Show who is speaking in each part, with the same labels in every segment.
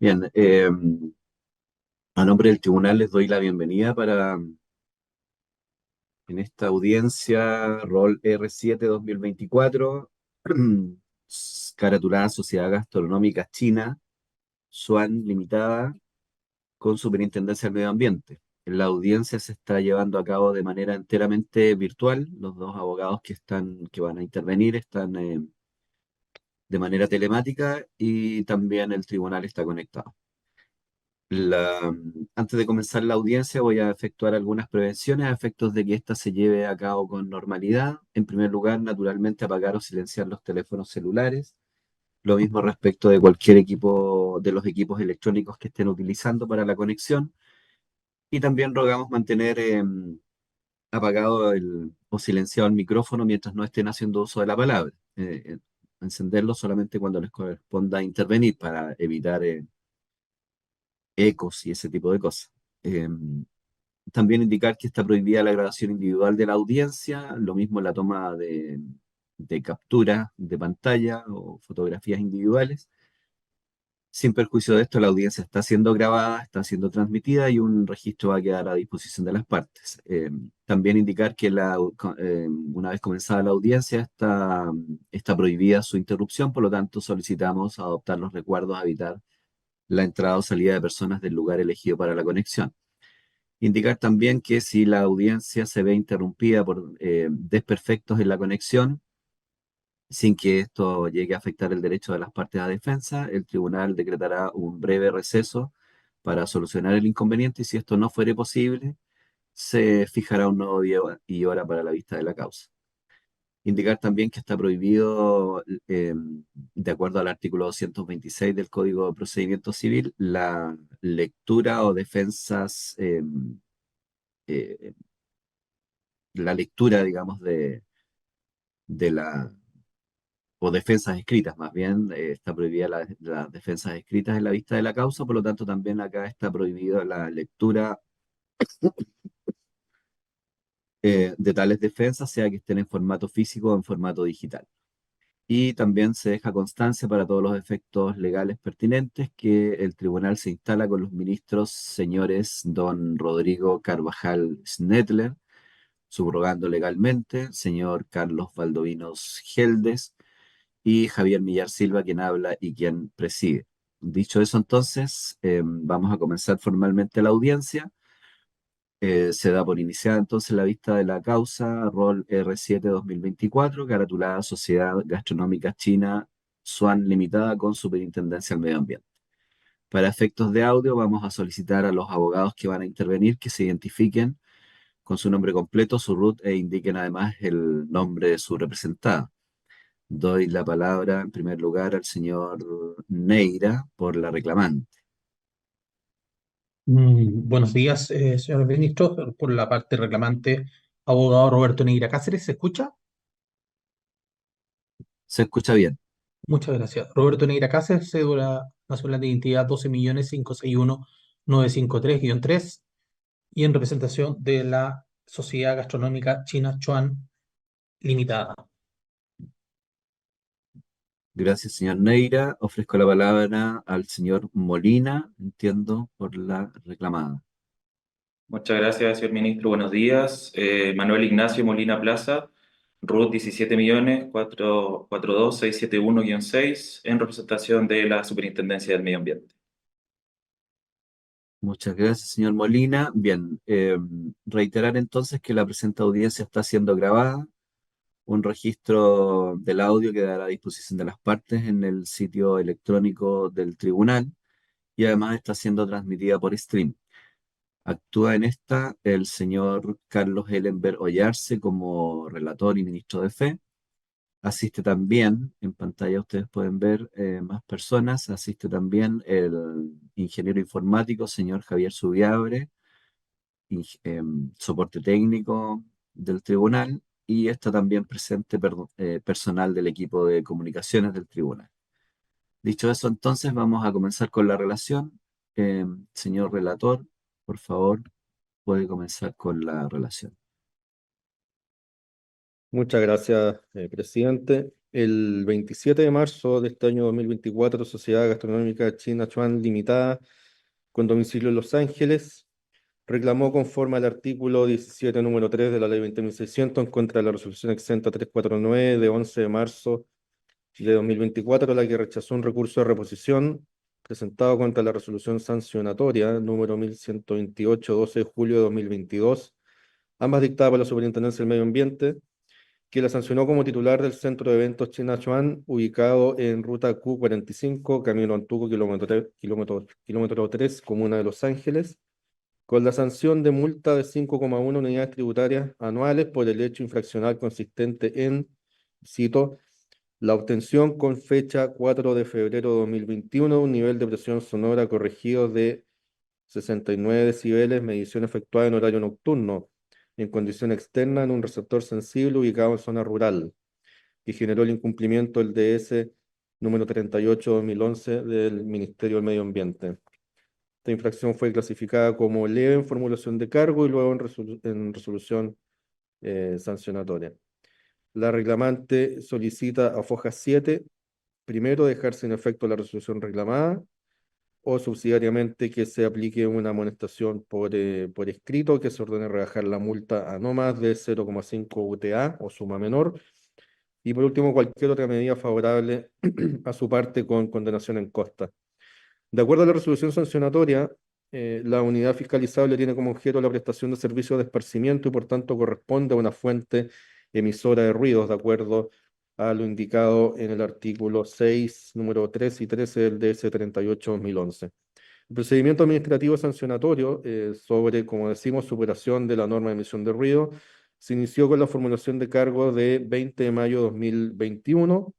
Speaker 1: Bien, a nombre del tribunal les doy la bienvenida en esta audiencia rol R7 2024, caratulada Sociedad Gastronómica China, SUAN Limitada, con Superintendencia del Medio Ambiente. La audiencia se está llevando a cabo de manera enteramente virtual. Los dos abogados que van a intervenir están de manera telemática y también el tribunal está conectado. Antes de comenzar la audiencia voy a efectuar algunas prevenciones a efectos de que ésta se lleve a cabo con normalidad. En primer lugar, naturalmente, apagar o silenciar los teléfonos celulares. Lo mismo respecto de cualquier equipo, de los equipos electrónicos que estén utilizando para la conexión. Y también rogamos mantener apagado o silenciado el micrófono mientras no estén haciendo uso de la palabra. Encenderlo solamente cuando les corresponda intervenir para evitar ecos y ese tipo de cosas. También indicar que está prohibida la grabación individual de la audiencia, lo mismo la toma de captura de pantalla o fotografías individuales. Sin perjuicio de esto, la audiencia está siendo grabada, está siendo transmitida y un registro va a quedar a disposición de las partes. También indicar que una vez comenzada la audiencia está prohibida su interrupción, por lo tanto solicitamos adoptar los recuerdos a evitar la entrada o salida de personas del lugar elegido para la conexión. Indicar también que si la audiencia se ve interrumpida por desperfectos en la conexión, sin que esto llegue a afectar el derecho de las partes a defensa, el tribunal decretará un breve receso para solucionar el inconveniente y si esto no fuere posible, se fijará un nuevo día y hora para la vista de la causa. Indicar también que está prohibido, de acuerdo al artículo 226 del Código de Procedimiento Civil, la lectura o defensas eh, la lectura, digamos, de la, o defensas escritas, más bien, está prohibida las defensas escritas en la vista de la causa, por lo tanto también acá está prohibida la lectura de tales defensas, sea que estén en formato físico o en formato digital. Y también se deja constancia para todos los efectos legales pertinentes que el tribunal se instala con los ministros señores don Rodrigo Carvajal Snedler, subrogando legalmente, señor Carlos Valdovinos Geldes, y Javier Millar Silva, quien habla y quien preside. Dicho eso, entonces, vamos a comenzar formalmente la audiencia. Se da por iniciada entonces la vista de la causa rol R7 2024, caratulada Sociedad Gastronómica China SUAN Limitada con Superintendencia al Medio Ambiente. Para efectos de audio, vamos a solicitar a los abogados que van a intervenir que se identifiquen con su nombre completo, su RUT e indiquen además el nombre de su representada. Doy la palabra en primer lugar al señor Neira por la reclamante.
Speaker 2: Buenos días, señor ministro. Por la parte reclamante, abogado Roberto Neira Cáceres, ¿se escucha?
Speaker 1: ¿Se escucha bien?
Speaker 2: Muchas gracias. Roberto Neira Cáceres, cédula nacional de identidad 12.561.953-3 y en representación de la Sociedad Gastronómica China Chuan Limitada.
Speaker 1: Gracias, señor Neira. Ofrezco la palabra al señor Molina, entiendo, por la reclamada.
Speaker 3: Muchas gracias, señor ministro. Buenos días. Manuel Ignacio Molina Plaza, RUT 17.42671-6 en representación de la Superintendencia del Medio Ambiente.
Speaker 1: Muchas gracias, señor Molina. Bien, reiterar entonces que la presente audiencia está siendo grabada. Un registro del audio quedará a disposición de las partes en el sitio electrónico del tribunal y además está siendo transmitida por stream. Actúa en esta el señor Carlos Ellenberg Ollarse como relator y ministro de Fe. Asiste también, en pantalla ustedes pueden ver más personas, asiste también el ingeniero informático, señor Javier Subiabre, soporte técnico del tribunal, y está también presente personal del equipo de comunicaciones del tribunal. Dicho eso, entonces vamos a comenzar con la relación. Señor relator, por favor, puede comenzar con la relación.
Speaker 4: Muchas gracias, presidente. El 27 de marzo de este año 2024, Sociedad Gastronómica China Chuan Limitada, con domicilio en Los Ángeles, reclamó conforme al artículo 17, número 3 de la Ley 20.600 en contra de la resolución exenta 349 de 11 de marzo de 2024, la que rechazó un recurso de reposición presentado contra la resolución sancionatoria número 1128, 12 de julio de 2022, ambas dictadas por la Superintendencia del Medio Ambiente, que la sancionó como titular del Centro de Eventos China Chuan, ubicado en ruta Q45, Camino Antuco, kilómetro 3, Comuna de Los Ángeles, con la sanción de multa de 5,1 unidades tributarias anuales por el hecho infraccional consistente en, cito, la obtención con fecha 4 de febrero de 2021 un nivel de presión sonora corregido de 69 decibeles, medición efectuada en horario nocturno, en condición externa en un receptor sensible ubicado en zona rural, que generó el incumplimiento del DS número 38/2011 del Ministerio del Medio Ambiente. Esta infracción fue clasificada como leve en formulación de cargo y luego en resolución sancionatoria. La reclamante solicita a Foja 7, primero, dejar sin efecto la resolución reclamada, o subsidiariamente que se aplique una amonestación por escrito, que se ordene rebajar la multa a no más de 0,5 UTA o suma menor, y por último cualquier otra medida favorable a su parte con condenación en costa. De acuerdo a la resolución sancionatoria, la unidad fiscalizable tiene como objeto la prestación de servicios de esparcimiento y por tanto corresponde a una fuente emisora de ruidos, de acuerdo a lo indicado en el artículo 6, número 3 y 13 del DS 38/2011. El procedimiento administrativo sancionatorio sobre, como decimos, superación de la norma de emisión de ruido se inició con la formulación de cargo de 20 de mayo de 2021,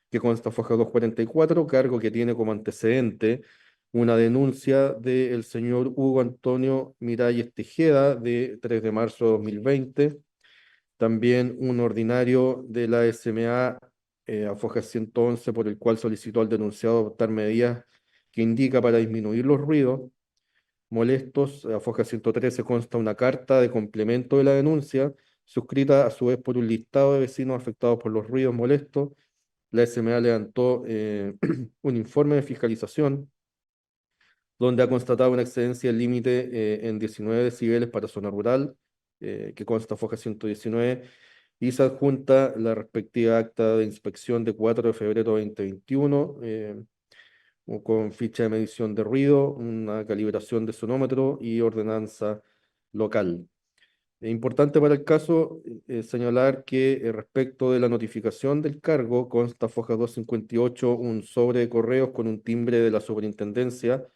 Speaker 4: que consta foja 244, cargo que tiene como antecedente una denuncia del señor Hugo Antonio Miralles Tejeda de 3 de marzo de 2020, también un ordinario de la SMA a foja 111, por el cual solicitó al denunciado adoptar medidas que indica para disminuir los ruidos molestos. A foja 113 consta una carta de complemento de la denuncia, suscrita a su vez por un listado de vecinos afectados por los ruidos molestos. La SMA levantó un informe de fiscalización donde ha constatado una excedencia del límite en 19 decibeles para zona rural, que consta foja 119, y se adjunta la respectiva acta de inspección de 4 de febrero de 2021, con ficha de medición de ruido, una calibración de sonómetro y ordenanza local. Es importante para el caso señalar que respecto de la notificación del cargo, consta foja 258 un sobre de correos con un timbre de la superintendencia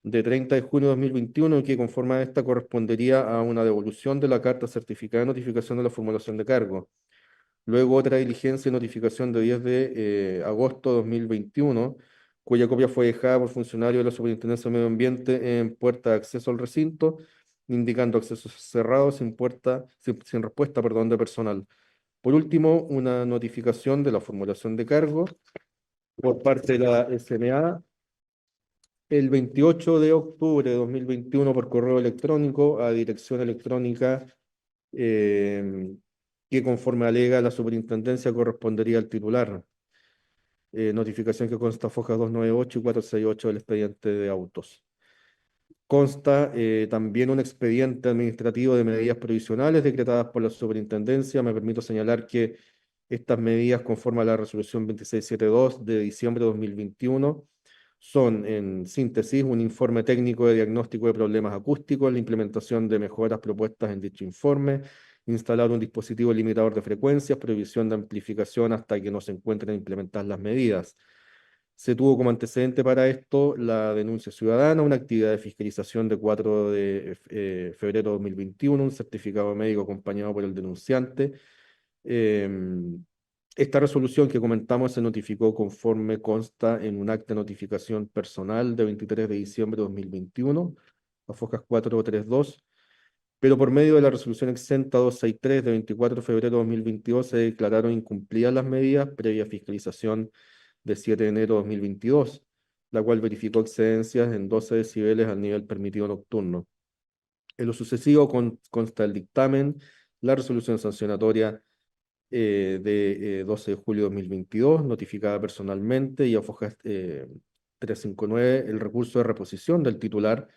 Speaker 4: de 30 de junio de 2021, que conforme a esta correspondería a una devolución de la carta certificada de notificación de la formulación de cargo. Luego otra diligencia de notificación de 10 de agosto de 2021, cuya copia fue dejada por funcionario de la Superintendencia de Medio Ambiente en puerta de acceso al recinto, indicando acceso cerrado sin respuesta, perdón, de personal. Por último, una notificación de la formulación de cargo por parte de la SMA el 28 de octubre de 2021 por correo electrónico a dirección electrónica eh, que conforme alega la superintendencia correspondería al titular. Notificación que consta fojas 298 y 468 del expediente de autos. Consta también un expediente administrativo de medidas provisionales decretadas por la superintendencia. Me permito señalar que estas medidas, conforme a la resolución 2672 de diciembre de 2021, son, en síntesis, un informe técnico de diagnóstico de problemas acústicos, la implementación de mejoras propuestas en dicho informe, instalar un dispositivo limitador de frecuencias, prohibición de amplificación hasta que no se encuentren implementadas las medidas. Se tuvo como antecedente para esto la denuncia ciudadana, una actividad de fiscalización de 4 de febrero de 2021, un certificado médico acompañado por el denunciante. Esta resolución que comentamos se notificó conforme consta en un acta de notificación personal de 23 de diciembre de 2021, a fojas 432, pero por medio de la resolución exenta 263 de 24 de febrero de 2022 se declararon incumplidas las medidas previa fiscalización de 7 de enero de 2022, la cual verificó excedencias en 12 decibeles al nivel permitido nocturno. En lo sucesivo consta el dictamen, la resolución sancionatoria de 12 de julio de 2022, notificada personalmente, y a Fojas 359 el recurso de reposición del titular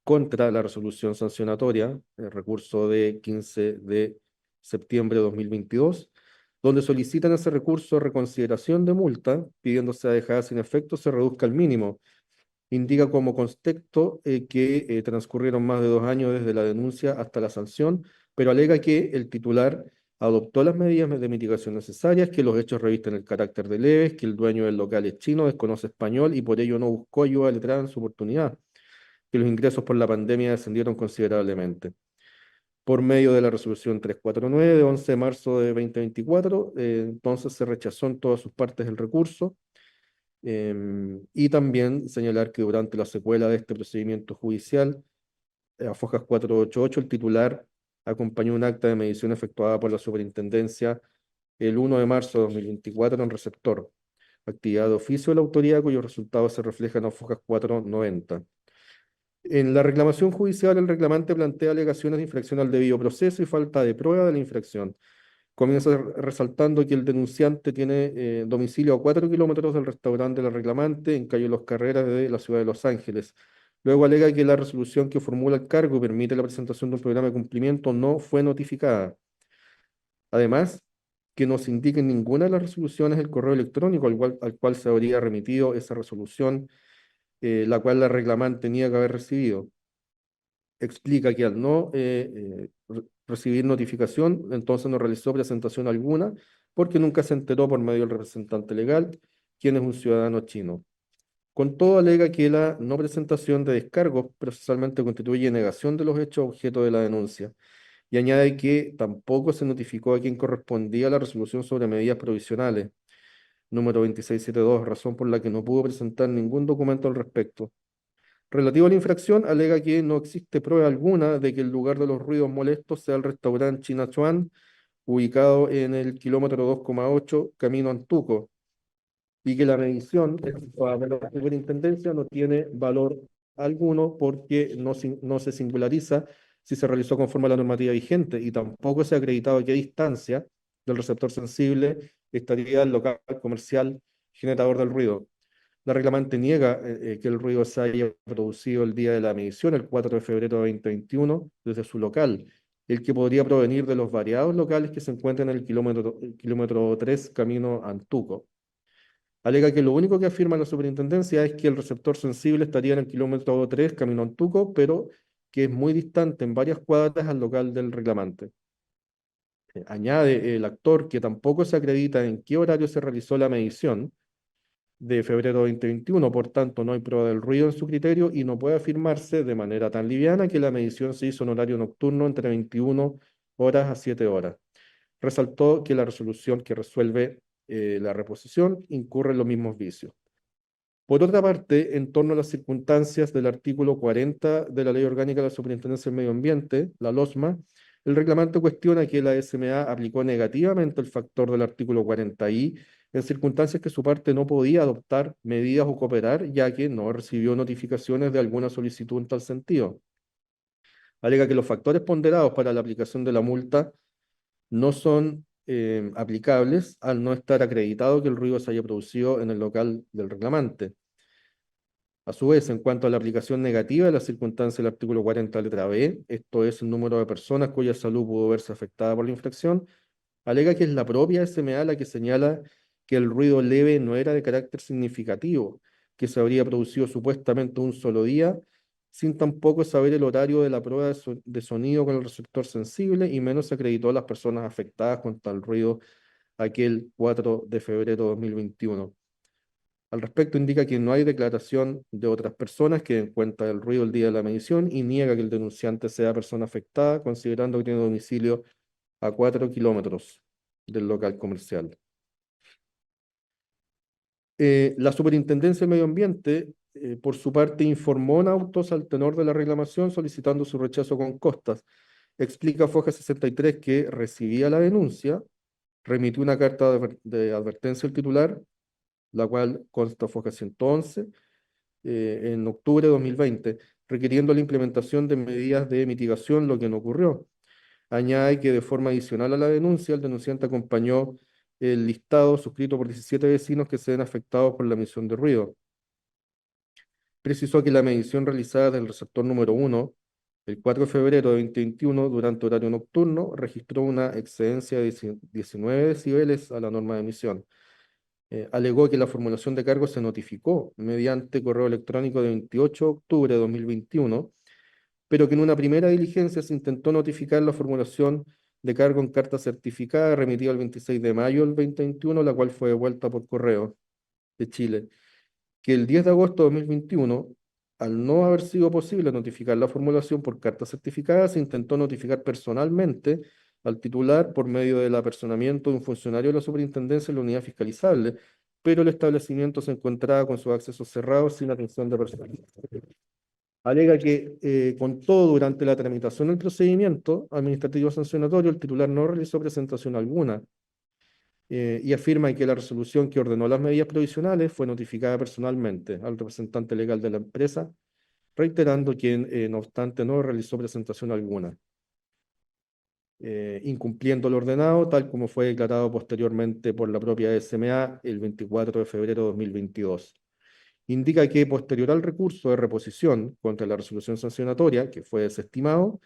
Speaker 4: contra la resolución sancionatoria, el recurso de 15 de septiembre de 2022, donde solicitan ese recurso de reconsideración de multa, pidiéndose a dejada sin efecto se reduzca al mínimo. Indica como contexto que transcurrieron más de 2 años desde la denuncia hasta la sanción, pero alega que el titular adoptó las medidas de mitigación necesarias, que los hechos revisten el carácter de leves, que el dueño del local es chino, desconoce español y por ello no buscó ayuda letrada en su oportunidad, que los ingresos por la pandemia descendieron considerablemente. Por medio de la resolución 349 de 11 de marzo de 2024, entonces se rechazó en todas sus partes el recurso. Y también señalar que durante la secuela de este procedimiento judicial, a Fojas 488, el titular acompañó un acta de medición efectuada por la Superintendencia el 1 de marzo de 2024 en receptor, actividad de oficio de la autoridad cuyos resultados se reflejan en Fojas 490. En la reclamación judicial, el reclamante plantea alegaciones de infracción al debido proceso y falta de prueba de la infracción. Comienza resaltando que el denunciante tiene domicilio a 4 kilómetros del restaurante de la reclamante en calle Los Carreras de la ciudad de Los Ángeles. Luego alega que la resolución que formula el cargo y permite la presentación de un programa de cumplimiento no fue notificada. Además, que no se indique en ninguna de las resoluciones el correo electrónico al cual se habría remitido esa resolución, la cual la reclamante niega haber recibido. Explica que al no recibir notificación, entonces no realizó presentación alguna, porque nunca se enteró por medio del representante legal, quien es un ciudadano chino. Con todo, alega que la no presentación de descargos procesalmente constituye negación de los hechos objeto de la denuncia, y añade que tampoco se notificó a quien correspondía la resolución sobre medidas provisionales, número 2672, razón por la que no pudo presentar ningún documento al respecto. Relativo a la infracción, alega que no existe prueba alguna de que el lugar de los ruidos molestos sea el restaurante China Chuan, ubicado en el kilómetro 2,8, camino a Antuco, y que la medición de la superintendencia no tiene valor alguno porque no se singulariza si se realizó conforme a la normativa vigente y tampoco se ha acreditado a qué distancia del receptor sensible estaría el local comercial generador del ruido. La reclamante niega que el ruido se haya producido el día de la medición, el 4 de febrero de 2021, desde su local, el que podría provenir de los variados locales que se encuentran en el kilómetro 3, camino a Antuco. Alega que lo único que afirma la superintendencia es que el receptor sensible estaría en el kilómetro 3, camino a Antuco, pero que es muy distante en varias cuadras al local del reclamante. Añade el actor que tampoco se acredita en qué horario se realizó la medición de febrero de 2021, por tanto no hay prueba del ruido en su criterio y no puede afirmarse de manera tan liviana que la medición se hizo en horario nocturno entre 21 horas a 7 horas. Resaltó que la resolución que resuelve la reposición incurre en los mismos vicios. Por otra parte, en torno a las circunstancias del artículo 40 de la Ley Orgánica de la Superintendencia del Medio Ambiente, la LOSMA, el reclamante cuestiona que la SMA aplicó negativamente el factor del artículo 40I en circunstancias que su parte no podía adoptar medidas o cooperar, ya que no recibió notificaciones de alguna solicitud en tal sentido. Alega que los factores ponderados para la aplicación de la multa no son aplicables al no estar acreditado que el ruido se haya producido en el local del reclamante. A su vez, en cuanto a la aplicación negativa de las circunstancias del artículo 40, letra B, esto es el número de personas cuya salud pudo verse afectada por la infracción, alega que es la propia SMA la que señala que el ruido leve no era de carácter significativo, que se habría producido supuestamente un solo día, sin tampoco saber el horario de la prueba de sonido con el receptor sensible, y menos se acreditó a las personas afectadas con tal ruido aquel 4 de febrero de 2021. Al respecto, indica que no hay declaración de otras personas que den cuenta del ruido el día de la medición y niega que el denunciante sea persona afectada, considerando que tiene domicilio a 4 kilómetros del local comercial. La Superintendencia del Medio Ambiente, por su parte, informó en autos al tenor de la reclamación solicitando su rechazo con costas. Explica Foja 63 que recibía la denuncia, remitió una carta de advertencia al titular, la cual consta Foja 111, en octubre de 2020, requiriendo la implementación de medidas de mitigación, lo que no ocurrió. Añade que de forma adicional a la denuncia, el denunciante acompañó el listado suscrito por 17 vecinos que se ven afectados por la emisión de ruido. Precisó que la medición realizada del receptor número 1, el 4 de febrero de 2021, durante horario nocturno, registró una excedencia de 19 decibeles a la norma de emisión. Alegó que la formulación de cargos se notificó mediante correo electrónico de 28 de octubre de 2021, pero que en una primera diligencia se intentó notificar la formulación de cargo en carta certificada remitida el 26 de mayo del 2021, la cual fue devuelta por correo de Chile. Que el 10 de agosto de 2021, al no haber sido posible notificar la formulación por carta certificada, se intentó notificar personalmente al titular por medio del apersonamiento de un funcionario de la superintendencia en la unidad fiscalizable, pero el establecimiento se encontraba con sus accesos cerrados sin atención de personal. Alega que, con todo, durante la tramitación del procedimiento administrativo sancionatorio, el titular no realizó presentación alguna, y afirma que la resolución que ordenó las medidas provisionales fue notificada personalmente al representante legal de la empresa, reiterando que, no obstante, no realizó presentación alguna, incumpliendo lo ordenado, tal como fue declarado posteriormente por la propia SMA el 24 de febrero de 2022. Indica que, posterior al recurso de reposición contra la resolución sancionatoria, que fue desestimado,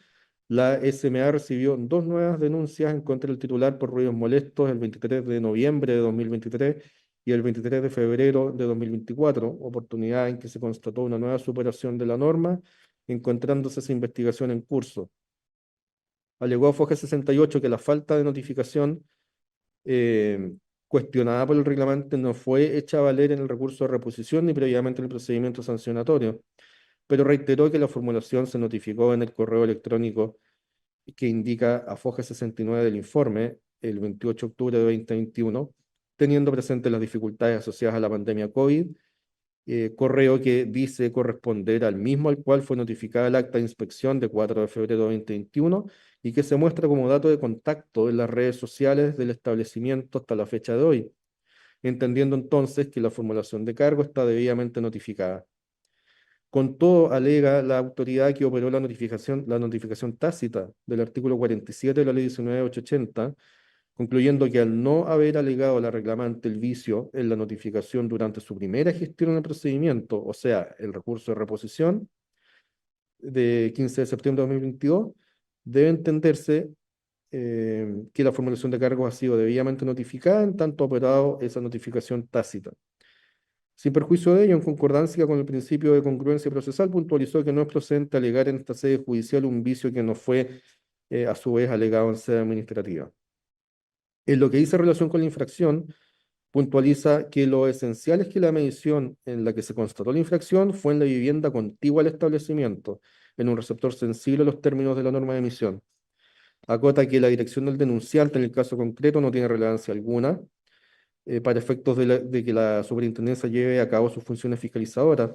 Speaker 4: la SMA recibió 2 nuevas denuncias en contra del titular por ruidos molestos el 23 de noviembre de 2023 y el 23 de febrero de 2024, oportunidad en que se constató una nueva superación de la norma, encontrándose esa investigación en curso. Alegó Foja 68 que la falta de notificación cuestionada por el reglamento no fue hecha a valer en el recurso de reposición ni previamente en el procedimiento sancionatorio, pero reiteró que la formulación se notificó en el correo electrónico que indica a Foja 69 del informe el 28 de octubre de 2021, teniendo presente las dificultades asociadas a la pandemia COVID, correo que dice corresponder al mismo al cual fue notificada el acta de inspección de 4 de febrero de 2021 y que se muestra como dato de contacto en las redes sociales del establecimiento hasta la fecha de hoy, entendiendo entonces que la formulación de cargo está debidamente notificada. Con todo, alega la autoridad que operó la notificación tácita del artículo 47 de la Ley 19.880, concluyendo que al no haber alegado la reclamante el vicio en la notificación durante su primera gestión en el procedimiento, o sea, el recurso de reposición de 15 de septiembre de 2022, debe entenderse que la formulación de cargos ha sido debidamente notificada en tanto ha operado esa notificación tácita. Sin perjuicio de ello, en concordancia con el principio de congruencia procesal, puntualizó que no es procedente alegar en esta sede judicial un vicio que no fue, a su vez, alegado en sede administrativa. En lo que dice relación con la infracción, puntualiza que lo esencial es que la medición en la que se constató la infracción fue en la vivienda contigua al establecimiento, en un receptor sensible a los términos de la norma de emisión. Acota que la dirección del denunciante en el caso concreto no tiene relevancia alguna, para efectos de que la superintendencia lleve a cabo sus funciones fiscalizadoras,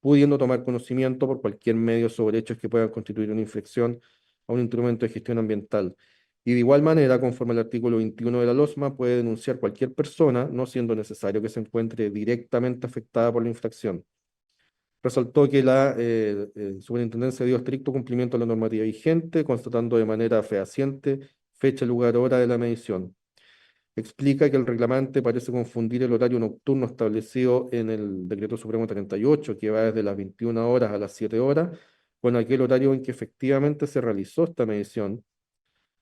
Speaker 4: pudiendo tomar conocimiento por cualquier medio sobre hechos que puedan constituir una infracción a un instrumento de gestión ambiental. Y de igual manera, conforme al artículo 21 de la LOSMA, puede denunciar cualquier persona, no siendo necesario que se encuentre directamente afectada por la infracción. Resaltó que la superintendencia dio estricto cumplimiento a la normativa vigente, constatando de manera fehaciente fecha, lugar, hora de la medición. Explica que el reclamante parece confundir el horario nocturno establecido en el Decreto Supremo 38, que va desde las 21 horas a las 7 horas, con aquel horario en que efectivamente se realizó esta medición.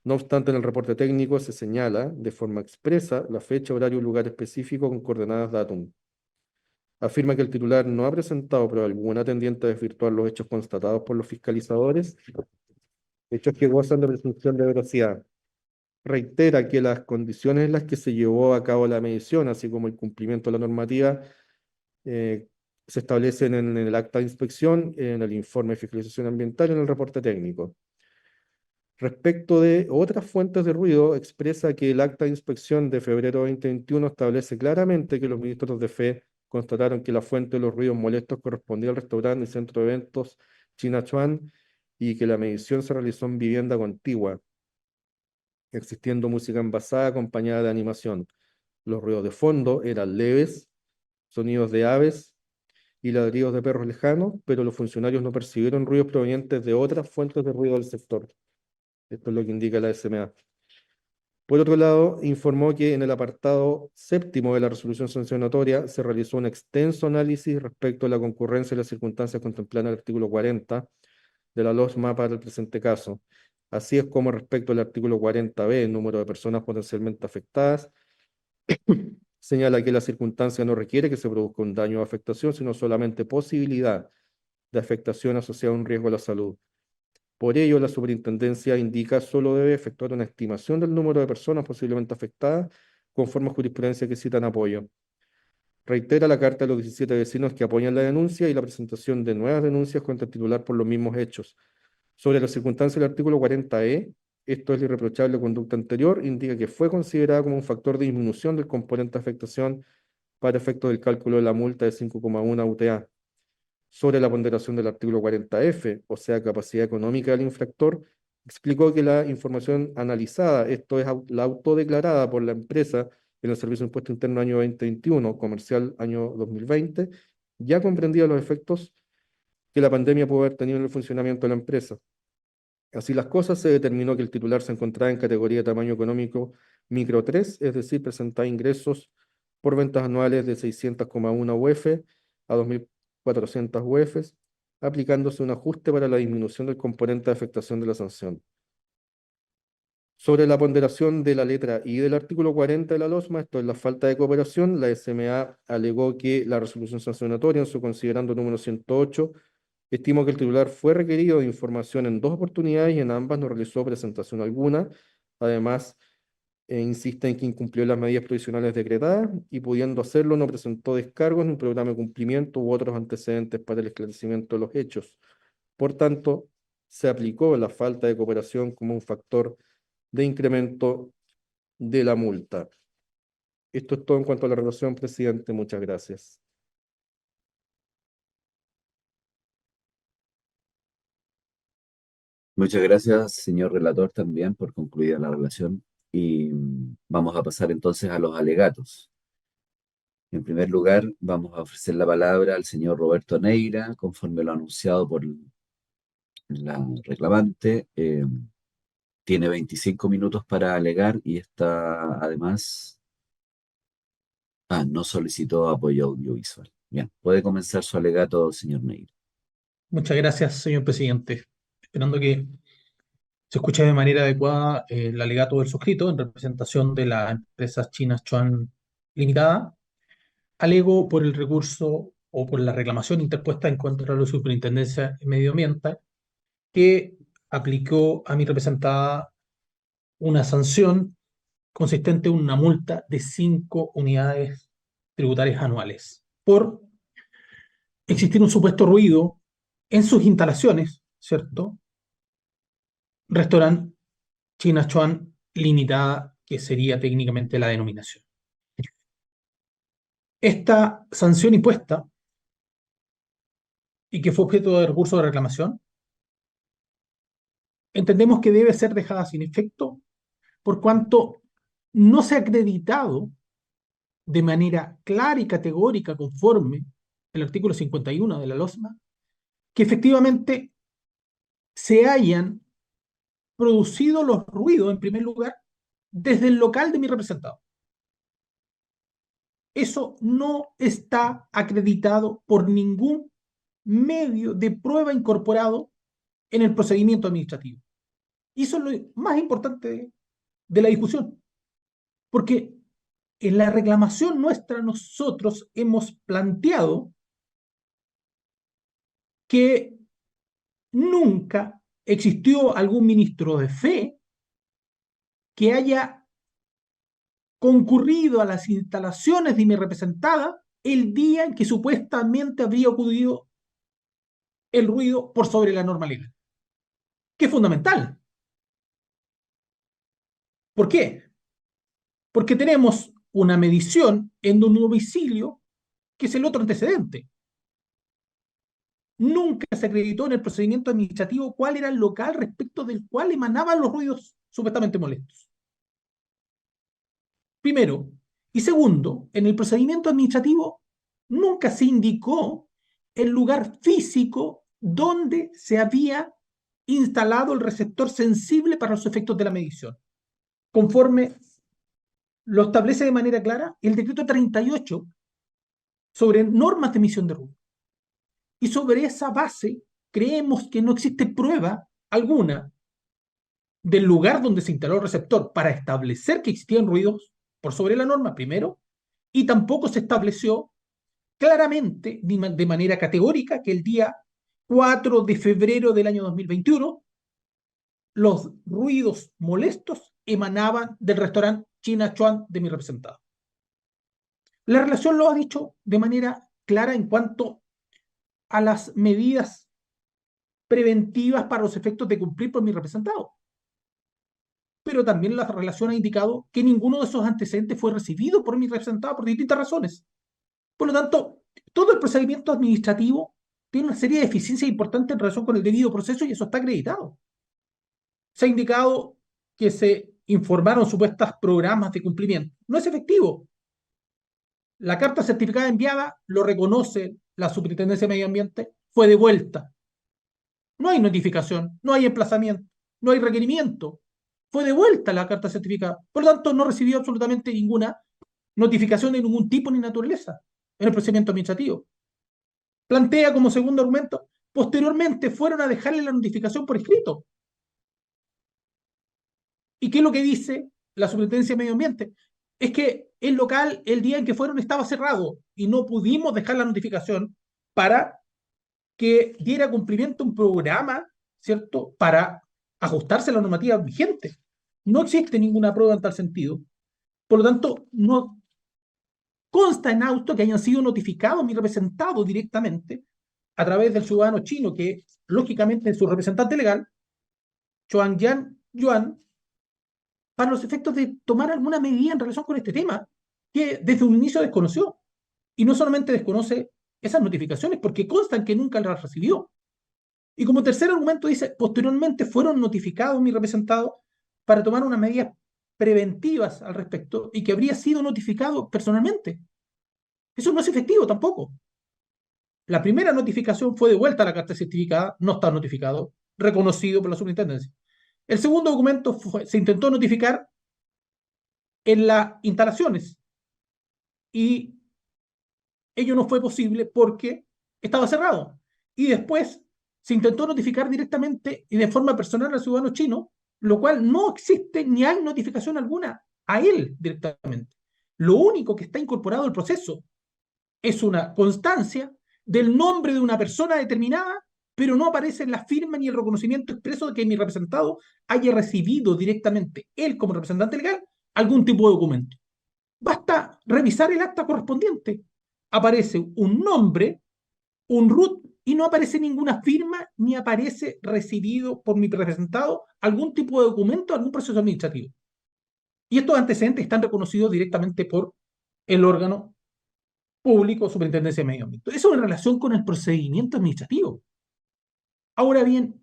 Speaker 4: No obstante, en el reporte técnico se señala de forma expresa la fecha, horario y lugar específico con coordenadas datum. Afirma que el titular no ha presentado prueba alguna tendiente a desvirtuar los hechos constatados por los fiscalizadores, hechos que gozan de presunción de veracidad. Reitera que las condiciones en las que se llevó a cabo la medición, así como el cumplimiento de la normativa, se establecen en el acta de inspección, en el informe de fiscalización ambiental y en el reporte técnico. Respecto de otras fuentes de ruido, expresa que el acta de inspección de febrero de 2021 establece claramente que los ministros de fe constataron que la fuente de los ruidos molestos correspondía al restaurante y centro de eventos China Chuan y que la medición se realizó en vivienda contigua, existiendo música envasada acompañada de animación. Los ruidos de fondo eran leves, sonidos de aves y ladridos de perros lejanos, pero los funcionarios no percibieron ruidos provenientes de otras fuentes de ruido del sector. Esto es lo que indica la SMA. Por otro lado, informó que en el apartado séptimo de la resolución sancionatoria se realizó un extenso análisis respecto a la concurrencia y las circunstancias contempladas en el artículo 40 de la LOSMA para el presente caso. Así es como respecto al artículo 40b, el número de personas potencialmente afectadas, señala que la circunstancia no requiere que se produzca un daño o afectación, sino solamente posibilidad de afectación asociada a un riesgo a la salud. Por ello, la superintendencia indica solo debe efectuar una estimación del número de personas posiblemente afectadas conforme a jurisprudencia que citan apoyo. Reitera la carta de los 17 vecinos que apoyan la denuncia y la presentación de nuevas denuncias contra el titular por los mismos hechos. Sobre las circunstancias del artículo 40e, esto es la irreprochable conducta anterior, indica que fue considerada como un factor de disminución del componente de afectación para efectos del cálculo de la multa de 5,1 UTA. Sobre la ponderación del artículo 40F, o sea, capacidad económica del infractor, explicó que la información analizada, esto es la autodeclarada por la empresa en el Servicio de Impuesto Interno año 2021, comercial año 2020, ya comprendía los efectos que la pandemia pudo haber tenido en el funcionamiento de la empresa. Así las cosas, se determinó que el titular se encontraba en categoría de tamaño económico micro 3, es decir, presentaba ingresos por ventas anuales de 600,1 UF a 2.400 UF, aplicándose un ajuste para la disminución del componente de afectación de la sanción. Sobre la ponderación de la letra I del artículo 40 de la LOSMA, esto es la falta de cooperación, la SMA alegó que la resolución sancionatoria en su considerando número 108 estimó que el titular fue requerido de información en 2 oportunidades y en ambas no realizó presentación alguna. Además, insiste en que incumplió las medidas provisionales decretadas y pudiendo hacerlo no presentó descargos ni un programa de cumplimiento u otros antecedentes para el esclarecimiento de los hechos. Por tanto, se aplicó la falta de cooperación como un factor de incremento de la multa. Esto es todo en cuanto a la relación, presidente. Muchas gracias.
Speaker 1: Muchas gracias, señor relator, también por concluida la relación. Y vamos a pasar entonces a los alegatos. En primer lugar, vamos a ofrecer la palabra al señor Roberto Neira, conforme lo anunciado por la reclamante. Tiene 25 minutos para alegar y está además, no solicitó apoyo audiovisual. Bien, puede comenzar su alegato, señor Neira.
Speaker 2: Muchas gracias, señor presidente. Esperando que se escuche de manera adecuada el alegato del suscrito en representación de la empresa china Chuan Limitada. Alego por el recurso o por la reclamación interpuesta en contra de la Superintendencia de Medio Ambiente que aplicó a mi representada una sanción consistente en una multa de 5 unidades tributarias anuales por existir un supuesto ruido en sus instalaciones, ¿cierto? Restaurant China Chuan Limitada, que sería técnicamente la denominación. Esta sanción impuesta y que fue objeto de recurso de reclamación, entendemos que debe ser dejada sin efecto por cuanto no se ha acreditado de manera clara y categórica conforme el artículo 51 de la LOSMA que efectivamente se hayan producido los ruidos, en primer lugar, desde el local de mi representado. Eso no está acreditado por ningún medio de prueba incorporado en el procedimiento administrativo. Y eso es lo más importante de la discusión, porque en la reclamación nuestra nosotros hemos planteado que nunca existió algún ministro de fe que haya concurrido a las instalaciones de mi representada el día en que supuestamente habría ocurrido el ruido por sobre la normalidad, que es fundamental. ¿Por qué? Porque tenemos una medición en un domicilio que es el otro antecedente. Nunca se acreditó en el procedimiento administrativo cuál era el local respecto del cual emanaban los ruidos supuestamente molestos. Primero. Y segundo, en el procedimiento administrativo nunca se indicó el lugar físico donde se había instalado el receptor sensible para los efectos de la medición, conforme lo establece de manera clara el decreto 38 sobre normas de emisión de ruido. Y sobre esa base creemos que no existe prueba alguna del lugar donde se instaló el receptor para establecer que existían ruidos por sobre la norma, primero, y tampoco se estableció claramente, de manera categórica, que el día 4 de febrero del año 2021 los ruidos molestos emanaban del restaurante China Chuan de mi representado. La relación lo ha dicho de manera clara en cuanto a las medidas preventivas para los efectos de cumplir por mi representado. Pero también la relación ha indicado que ninguno de esos antecedentes fue recibido por mi representado por distintas razones. Por lo tanto, todo el procedimiento administrativo tiene una serie de deficiencias importantes en relación con el debido proceso y eso está acreditado. Se ha indicado que se informaron supuestos programas de cumplimiento. No es efectivo. La carta certificada enviada, lo reconoce la Superintendencia de Medio Ambiente, fue devuelta. No hay notificación, no hay emplazamiento, no hay requerimiento. Fue devuelta la carta certificada. Por lo tanto, no recibió absolutamente ninguna notificación de ningún tipo ni naturaleza en el procedimiento administrativo. Plantea como segundo argumento, posteriormente fueron a dejarle la notificación por escrito. ¿Y qué es lo que dice la Superintendencia de Medio Ambiente? Es que el local, el día en que fueron, estaba cerrado y no pudimos dejar la notificación para que diera cumplimiento a un programa, ¿cierto?, para ajustarse a la normativa vigente. No existe ninguna prueba en tal sentido. Por lo tanto, no consta en auto que hayan sido notificados ni representados directamente a través del ciudadano chino, que lógicamente es su representante legal, Chuan Yan Yuan, para los efectos de tomar alguna medida en relación con este tema, que desde un inicio desconoció. Y no solamente desconoce esas notificaciones, porque constan que nunca las recibió. Y como tercer argumento dice, posteriormente fueron notificados mis representados para tomar unas medidas preventivas al respecto y que habría sido notificado personalmente. Eso no es efectivo tampoco. La primera notificación fue devuelta a la carta certificada, no está notificado, reconocido por la superintendencia. El segundo documento se intentó notificar en las instalaciones y ello no fue posible porque estaba cerrado. Y después se intentó notificar directamente y de forma personal al ciudadano chino, lo cual no existe ni hay notificación alguna a él directamente. Lo único que está incorporado al proceso es una constancia del nombre de una persona determinada, pero no aparece en la firma ni el reconocimiento expreso de que mi representado haya recibido directamente, él como representante legal, algún tipo de documento. Basta revisar el acta correspondiente. Aparece un nombre, un RUT, y no aparece ninguna firma ni aparece recibido por mi representado algún tipo de documento, algún proceso administrativo. Y estos antecedentes están reconocidos directamente por el órgano público, Superintendencia de Medio Ambiente. Eso en relación con el procedimiento administrativo. Ahora bien,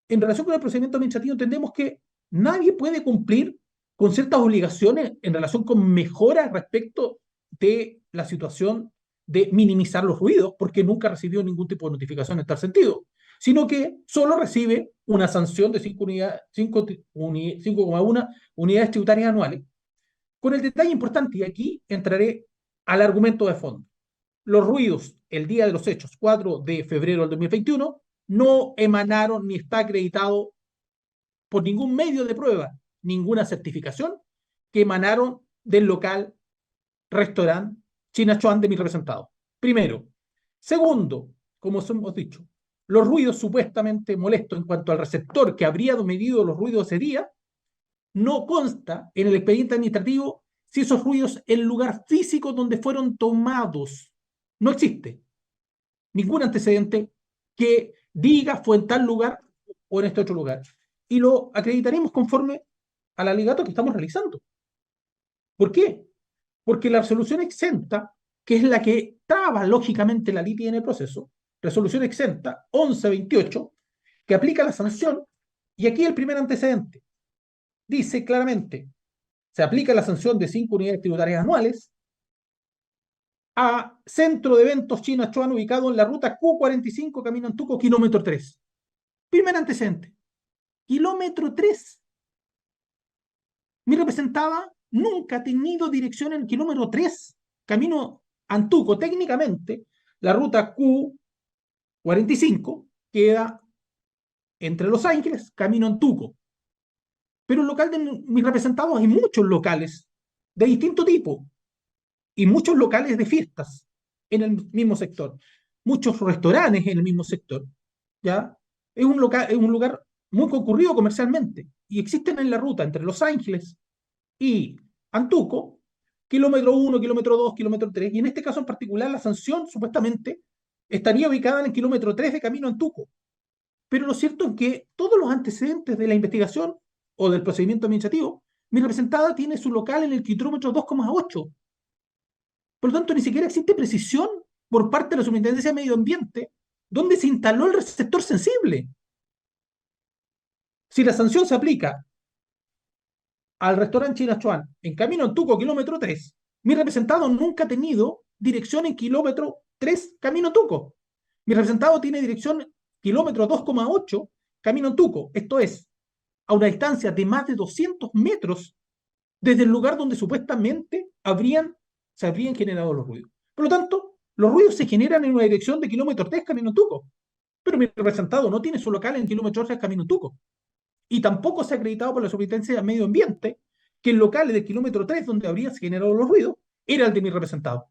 Speaker 2: en relación con el procedimiento administrativo entendemos que nadie puede cumplir con ciertas obligaciones en relación con mejoras respecto de la situación de minimizar los ruidos, porque nunca recibió ningún tipo de notificación en tal sentido, sino que solo recibe una sanción de 5,1 unidades tributarias anuales, con el detalle importante, y aquí entraré al argumento de fondo. Los ruidos, el día de los hechos, 4 de febrero del 2021, no emanaron ni está acreditado por ningún medio de prueba, ninguna certificación, que emanaron del local restaurante China Chuan de mi representado. Primero. Segundo, como hemos dicho, los ruidos supuestamente molestos en cuanto al receptor que habría medido los ruidos ese día, no consta en el expediente administrativo si esos ruidos, el lugar físico donde fueron tomados, no existe ningún antecedente que diga fue en tal lugar o en este otro lugar. Y lo acreditaremos conforme al alegato que estamos realizando. ¿Por qué? Porque la resolución exenta, que es la que traba lógicamente la litis en el proceso, resolución exenta 1128, que aplica la sanción, y aquí el primer antecedente dice claramente, se aplica la sanción de 5 unidades tributarias anuales a Centro de Eventos China Chuan ubicado en la ruta Q45 Camino Antuco, kilómetro 3. Primer antecedente. Kilómetro 3. Mi representada nunca ha tenido dirección en el kilómetro 3. Camino Antuco, técnicamente, la ruta Q45 queda entre Los Ángeles, camino Antuco. Pero el local de mis representados hay muchos locales de distinto tipo y muchos locales de fiestas en el mismo sector, muchos restaurantes en el mismo sector, ¿ya? Es un lugar muy concurrido comercialmente y existen en la ruta entre Los Ángeles y Antuco, kilómetro 1, kilómetro 2, kilómetro 3, y en este caso en particular la sanción supuestamente estaría ubicada en el kilómetro 3 de camino a Antuco. Pero lo cierto es que todos los antecedentes de la investigación o del procedimiento administrativo, mi representada tiene su local en el kilómetro 2,8. Por lo tanto, ni siquiera existe precisión por parte de la Superintendencia de Medio Ambiente donde se instaló el receptor sensible. Si la sanción se aplica al restaurante China Chuan en camino Antuco, kilómetro 3, mi representado nunca ha tenido dirección en kilómetro 3, camino Antuco. Mi representado tiene dirección kilómetro 2,8, camino Antuco. Esto es, a una distancia de más de 200 metros desde el lugar donde supuestamente se habrían generado los ruidos. Por lo tanto, los ruidos se generan en una dirección de kilómetro 3, camino Antuco. Pero mi representado no tiene su local en kilómetro 3, camino Antuco. Y tampoco se ha acreditado por la Superintendencia de Medio Ambiente que el local del kilómetro 3 donde habrían generado los ruidos era el de mi representado.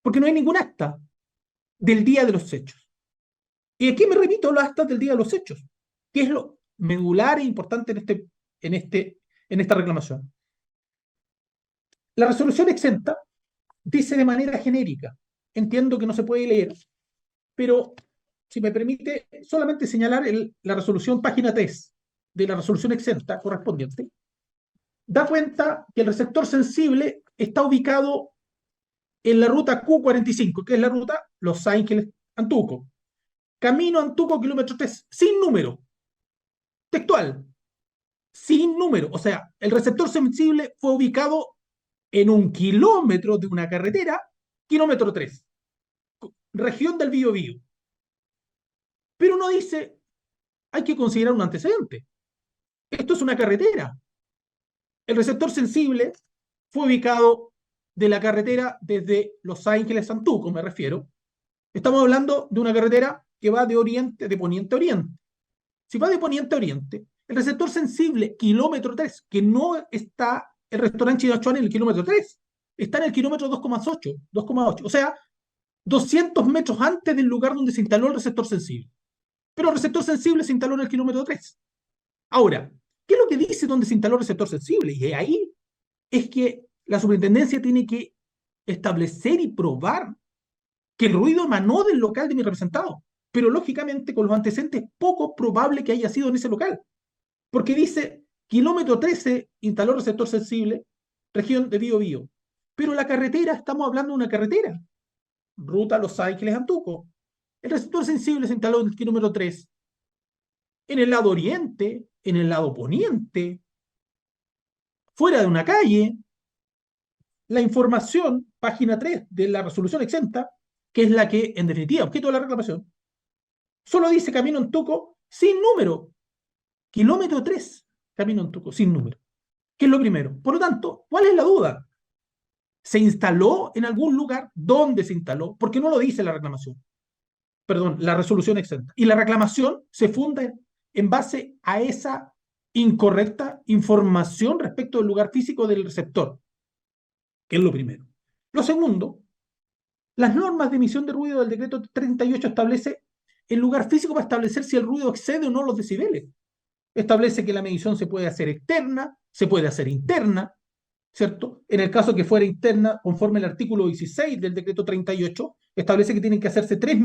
Speaker 2: Porque no hay ningún acta del día de los hechos. Y aquí me remito a los actas del día de los hechos, que es lo medular e importante en esta reclamación. La resolución exenta dice de manera genérica, entiendo que no se puede leer, pero si me permite solamente señalar la resolución página 3 de la resolución exenta correspondiente, da cuenta que el receptor sensible está ubicado en la ruta Q45, que es la ruta Los Ángeles-Antuco. Camino Antuco, kilómetro 3, sin número. Textual. Sin número. O sea, el receptor sensible fue ubicado en 1 kilómetro de una carretera, kilómetro 3. Región del Biobío. Pero no dice, hay que considerar un antecedente. Esto es una carretera. El receptor sensible fue ubicado de la carretera desde Los Ángeles a Antuco, me refiero. Estamos hablando de una carretera que va de poniente a oriente. Si va de poniente a oriente, el receptor sensible, kilómetro 3, que no está el restaurante China Chuan en el kilómetro 3, está en el kilómetro 2,8, o sea, 200 metros antes del lugar donde se instaló el receptor sensible. Pero el receptor sensible se instaló en el kilómetro 3. Ahora, ¿qué es lo que dice donde se instaló el receptor sensible? Y ahí es que la superintendencia tiene que establecer y probar que el ruido emanó del local de mi representado. Pero lógicamente con los antecedentes poco probable que haya sido en ese local. Porque dice, kilómetro 13 instaló receptor sensible, región de Biobío. Pero la carretera, estamos hablando de una carretera. Ruta Los Ángeles-Antuco. El receptor sensible se instaló en el kilómetro 3. En el lado oriente, en el lado poniente, fuera de una calle. La información, página 3 de la resolución exenta, que es la que, en definitiva, objeto de la reclamación, solo dice camino Antuco sin número. Kilómetro 3, camino Antuco, sin número. ¿Qué es lo primero? Por lo tanto, ¿cuál es la duda? ¿Se instaló en algún lugar? ¿Dónde se instaló? Porque no lo dice la reclamación. Perdón, la resolución exenta. Y la reclamación se funda en base a esa incorrecta información respecto del lugar físico del receptor, que es lo primero. Lo segundo, las normas de emisión de ruido del decreto 38 establece el lugar físico para establecer si el ruido excede o no los decibeles. Establece que la medición se puede hacer externa, se puede hacer interna, ¿cierto? En el caso que fuera interna, conforme al artículo 16 del decreto 38, establece que tienen que hacerse 3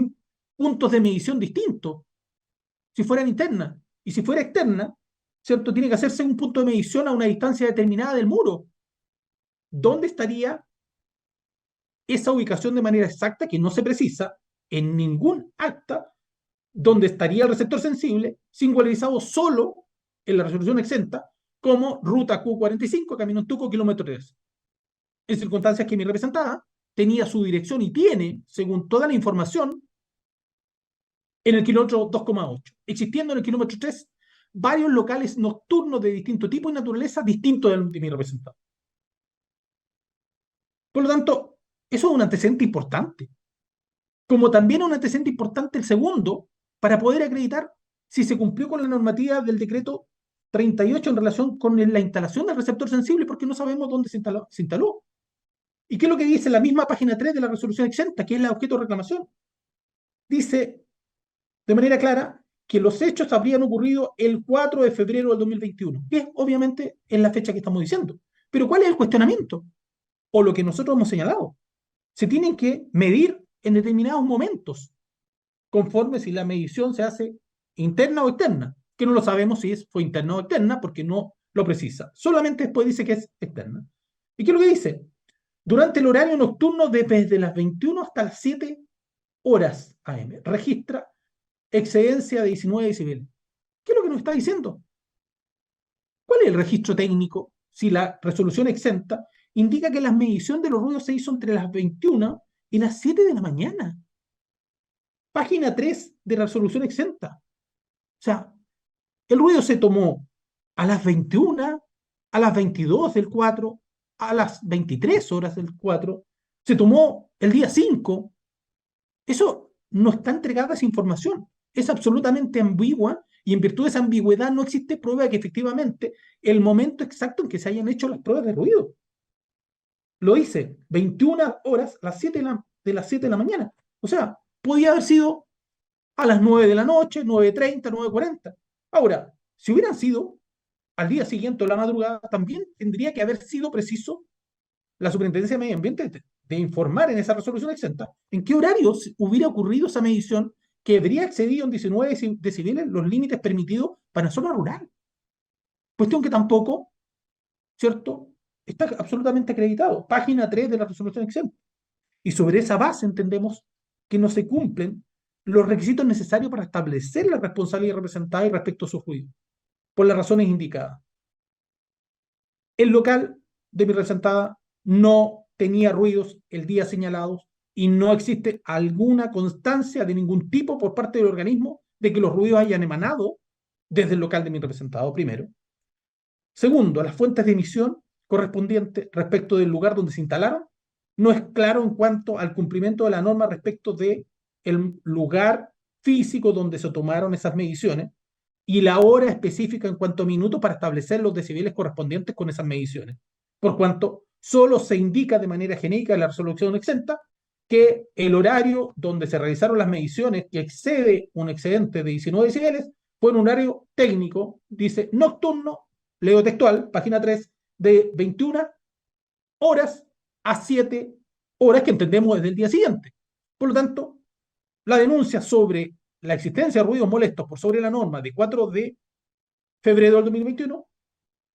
Speaker 2: puntos de medición distintos, si fueran internas. Y si fuera externa, ¿cierto? Tiene que hacerse un punto de medición a una distancia determinada del muro. ¿Dónde estaría esa ubicación de manera exacta que no se precisa en ningún acta donde estaría el receptor sensible, singularizado solo en la resolución exenta como ruta Q45, camino Antuco, kilómetro 3? En circunstancias que mi representada tenía su dirección y tiene, según toda la información, en el kilómetro 2,8, existiendo en el kilómetro 3 varios locales nocturnos de distinto tipo y naturaleza distintos de mi representado. Por lo tanto, eso es un antecedente importante. Como también un antecedente importante el segundo, para poder acreditar si se cumplió con la normativa del decreto 38 en relación con la instalación del receptor sensible, porque no sabemos dónde se instaló. ¿Y qué es lo que dice la misma página 3 de la resolución exenta, que es el objeto de reclamación? Dice de manera clara que los hechos habrían ocurrido el 4 de febrero del 2021, que obviamente es la fecha que estamos diciendo. Pero ¿cuál es el cuestionamiento? O lo que nosotros hemos señalado. Se tienen que medir en determinados momentos, conforme si la medición se hace interna o externa, que no lo sabemos si fue interna o externa porque no lo precisa. Solamente después dice que es externa. ¿Y qué es lo que dice? Durante el horario nocturno desde las 21 hasta las 7 horas AM, registra excedencia de 19 decibeles. ¿Qué es lo que nos está diciendo? ¿Cuál es el registro técnico? Si la resolución exenta indica que la medición de los ruidos se hizo entre las 21 y las 7 de la mañana. Página 3 de resolución exenta. O sea, el ruido se tomó a las 21, a las 22 del 4, a las 23 horas del 4, se tomó el día 5. Eso no está entregada esa información. Es absolutamente ambigua y en virtud de esa ambigüedad no existe prueba de que efectivamente el momento exacto en que se hayan hecho las pruebas de ruido. Lo dice, 21 horas, las 7 de las 7 de la mañana. O sea, podía haber sido a las 9 de la noche, 9:30, 9:40. Ahora, si hubieran sido al día siguiente o la madrugada, también tendría que haber sido preciso la Superintendencia de Medio Ambiente de informar en esa resolución exenta en qué horario hubiera ocurrido esa medición que habría excedido en 19 decibeles los límites permitidos para zona rural. Cuestión que tampoco, ¿cierto?, está absolutamente acreditado. Página 3 de la resolución exenta. Y sobre esa base entendemos que no se cumplen los requisitos necesarios para establecer la responsabilidad representada y respecto a su ruido, por las razones indicadas. El local de mi representada no tenía ruidos el día señalado y no existe alguna constancia de ningún tipo por parte del organismo de que los ruidos hayan emanado desde el local de mi representado, primero. Segundo, las fuentes de emisión correspondientes respecto del lugar donde se instalaron no es claro en cuanto al cumplimiento de la norma respecto del lugar físico donde se tomaron esas mediciones y la hora específica en cuanto a minutos para establecer los decibeles correspondientes con esas mediciones. Por cuanto solo se indica de manera genérica en la resolución exenta que el horario donde se realizaron las mediciones que excede un excedente de 19 decibeles fue un horario técnico, dice nocturno, leo textual, página 3, de 21 horas a 7 horas que entendemos desde el día siguiente. Por lo tanto, la denuncia sobre la existencia de ruidos molestos por sobre la norma de 4 de febrero del 2021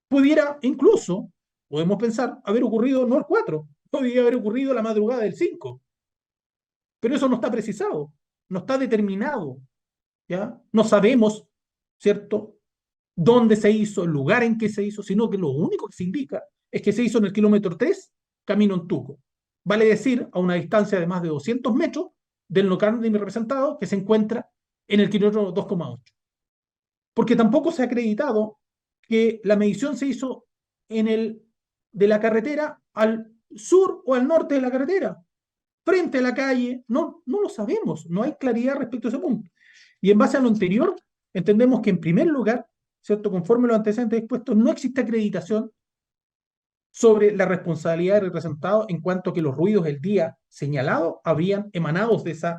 Speaker 2: pudiera incluso, podemos pensar, haber ocurrido no el 4, podría haber ocurrido la madrugada del 5. Pero eso no está precisado, no está determinado, ¿ya? No sabemos, ¿cierto?, dónde se hizo, el lugar en que se hizo, sino que lo único que se indica es que se hizo en el kilómetro 3, camino en Tuco. Vale decir, a una distancia de más de 200 metros del local de mi representado, que se encuentra en el kilómetro 2,8. Porque tampoco se ha acreditado que la medición se hizo de la carretera al sur o al norte de la carretera, frente a la calle. No lo sabemos, no hay claridad respecto a ese punto. Y en base a lo anterior, entendemos que en primer lugar, ¿cierto?, conforme a los antecedentes expuestos, no existe acreditación sobre la responsabilidad del representado en cuanto a que los ruidos el día señalado habrían emanado de ese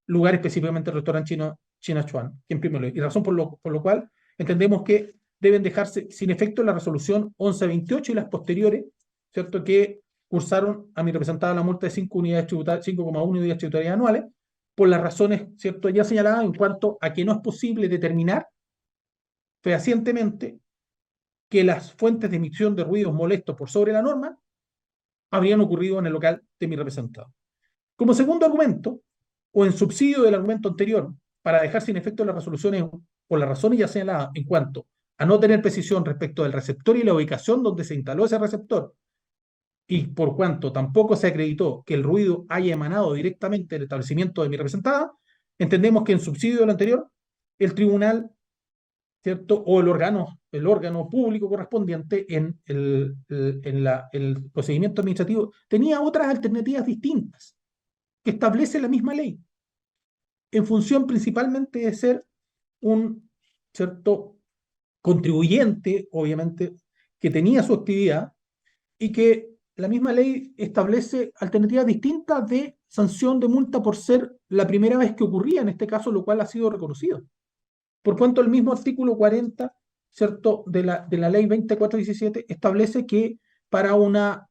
Speaker 2: lugar, específicamente el restaurante China Chuan, en primer lugar. Y razón por lo cual entendemos que deben dejarse sin efecto la resolución 1128 y las posteriores, ¿cierto?, que cursaron a mi representada la multa de 5,1 unidades tributarias anuales, por las razones, ¿cierto?, ya señaladas en cuanto a que no es posible determinar fehacientemente que las fuentes de emisión de ruidos molestos por sobre la norma habrían ocurrido en el local de mi representado. Como segundo argumento, o en subsidio del argumento anterior, para dejar sin efecto las resoluciones por las razones ya señaladas en cuanto a no tener precisión respecto del receptor y la ubicación donde se instaló ese receptor, y por cuanto tampoco se acreditó que el ruido haya emanado directamente del establecimiento de mi representada, Entendemos que en subsidio de lo anterior, el tribunal, ¿cierto? O el órgano público correspondiente el procedimiento administrativo tenía otras alternativas distintas que establece la misma ley, en función principalmente de ser un, ¿cierto? Contribuyente, obviamente, que tenía su actividad y que la misma ley establece alternativas distintas de sanción de multa por ser la primera vez que ocurría en este caso, lo cual ha sido reconocido. Por cuanto el mismo artículo 40, ¿cierto?, de la ley 2417 establece que para una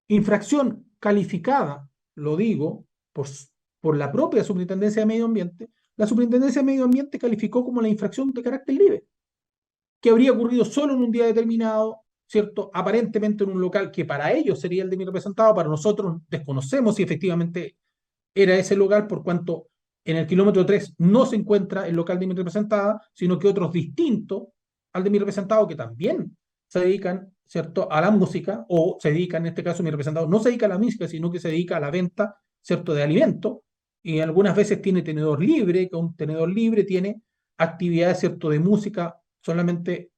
Speaker 2: infracción calificada, lo digo, por la propia Superintendencia de Medio Ambiente, la Superintendencia de Medio Ambiente calificó como la infracción de carácter leve, que habría ocurrido solo en un día determinado, ¿cierto? Aparentemente en un local que para ellos sería el de mi representado, para nosotros desconocemos si efectivamente era ese local, por cuanto en el kilómetro 3 no se encuentra el local de mi representada, sino que otros distintos al de mi representado que también se dedican, ¿cierto?, a la música, o se dedican, en este caso mi representado no se dedica a la música, sino que se dedica a la venta, ¿cierto?, de alimentos, y algunas veces tiene tenedor libre, que un tenedor libre tiene actividades, ¿cierto?, de música solamente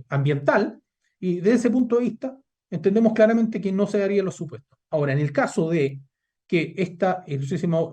Speaker 2: ambiental, y desde ese punto de vista entendemos claramente que no se darían los supuestos. Ahora, en el caso de que el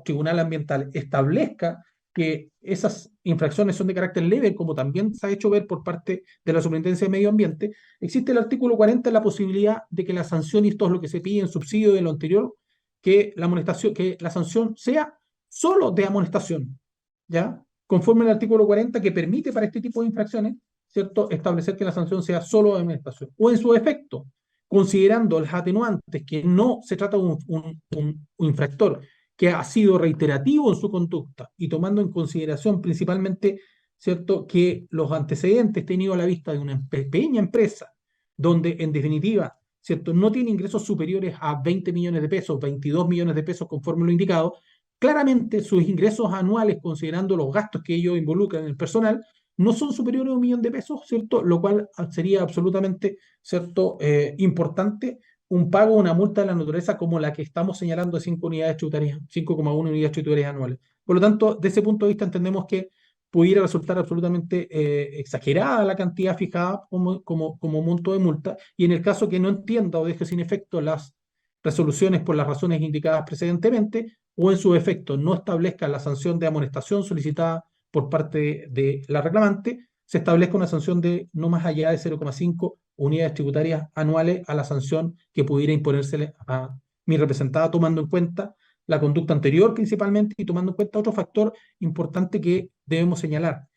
Speaker 2: Tribunal Ambiental establezca que esas infracciones son de carácter leve, como también se ha hecho ver por parte de la Superintendencia de Medio Ambiente, existe el artículo 40 la posibilidad de que la sanción, y esto es lo que se pide en subsidio de lo anterior, que la sanción sea solo de amonestación, ¿ya? Conforme al artículo 40 que permite para este tipo de infracciones, ¿cierto?, establecer que la sanción sea solo de amonestación. O en su efecto, considerando los atenuantes que no se trata de un infractor que ha sido reiterativo en su conducta y tomando en consideración principalmente, ¿cierto?, que los antecedentes tenidos a la vista de una pequeña empresa donde en definitiva, ¿cierto?, no tiene ingresos superiores a 20 millones de pesos, 22 millones de pesos conforme lo indicado, claramente sus ingresos anuales, considerando los gastos que ellos involucran en el personal, no son superiores a 1 millón de pesos, ¿cierto? Lo cual sería absolutamente, ¿cierto?, importante un pago, una multa de la naturaleza como la que estamos señalando de 5 unidades tributarias, 5,1 unidades tributarias anuales. Por lo tanto, desde ese punto de vista entendemos que pudiera resultar absolutamente exagerada la cantidad fijada como monto de multa, y en el caso que no entienda o deje sin efecto las resoluciones por las razones indicadas precedentemente, o en su efecto no establezca la sanción de amonestación solicitada por parte de la reclamante, se establezca una sanción de no más allá de 0,5 unidades tributarias anuales a la sanción que pudiera imponérsele a mi representada, tomando en cuenta la conducta anterior principalmente y tomando en cuenta otro factor importante que debemos señalar,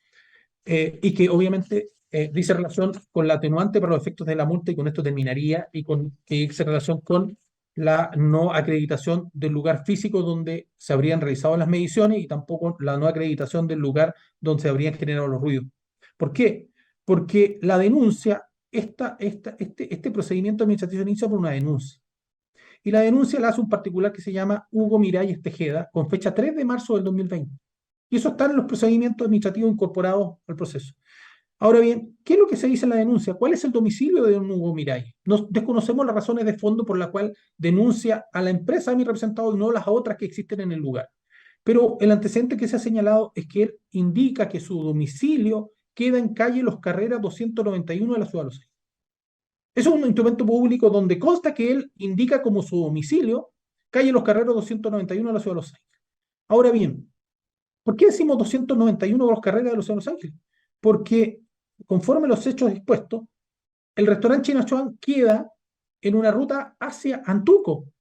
Speaker 2: y que obviamente dice relación con la atenuante para los efectos de la multa, y con esto terminaría, y que dice relación con la no acreditación del lugar físico donde se habrían realizado las mediciones, y tampoco la no acreditación del lugar donde se habrían generado los ruidos. ¿Por qué? Porque la denuncia, este procedimiento administrativo inicia por una denuncia. Y la denuncia la hace un particular que se llama Hugo Miralles Tejeda, con fecha 3 de marzo del 2020. Y eso está en los procedimientos administrativos incorporados al proceso. Ahora bien, ¿qué es lo que se dice en la denuncia? ¿Cuál es el domicilio de don Hugo Miralles? Desconocemos las razones de fondo por las cuales denuncia a la empresa de mi representado y no las otras que existen en el lugar. Pero el antecedente que se ha señalado es que él indica que su domicilio queda en calle Los Carreras 291 de la ciudad de Los Ángeles. Es un instrumento público donde consta que él indica como su domicilio calle Los Carreros 291 de la ciudad de Los Ángeles. Ahora bien, ¿por qué decimos 291 de Los Carreras de la ciudad de Los Ángeles? Porque conforme a los hechos dispuestos, el restaurante China Chuan queda en una ruta hacia Antuco,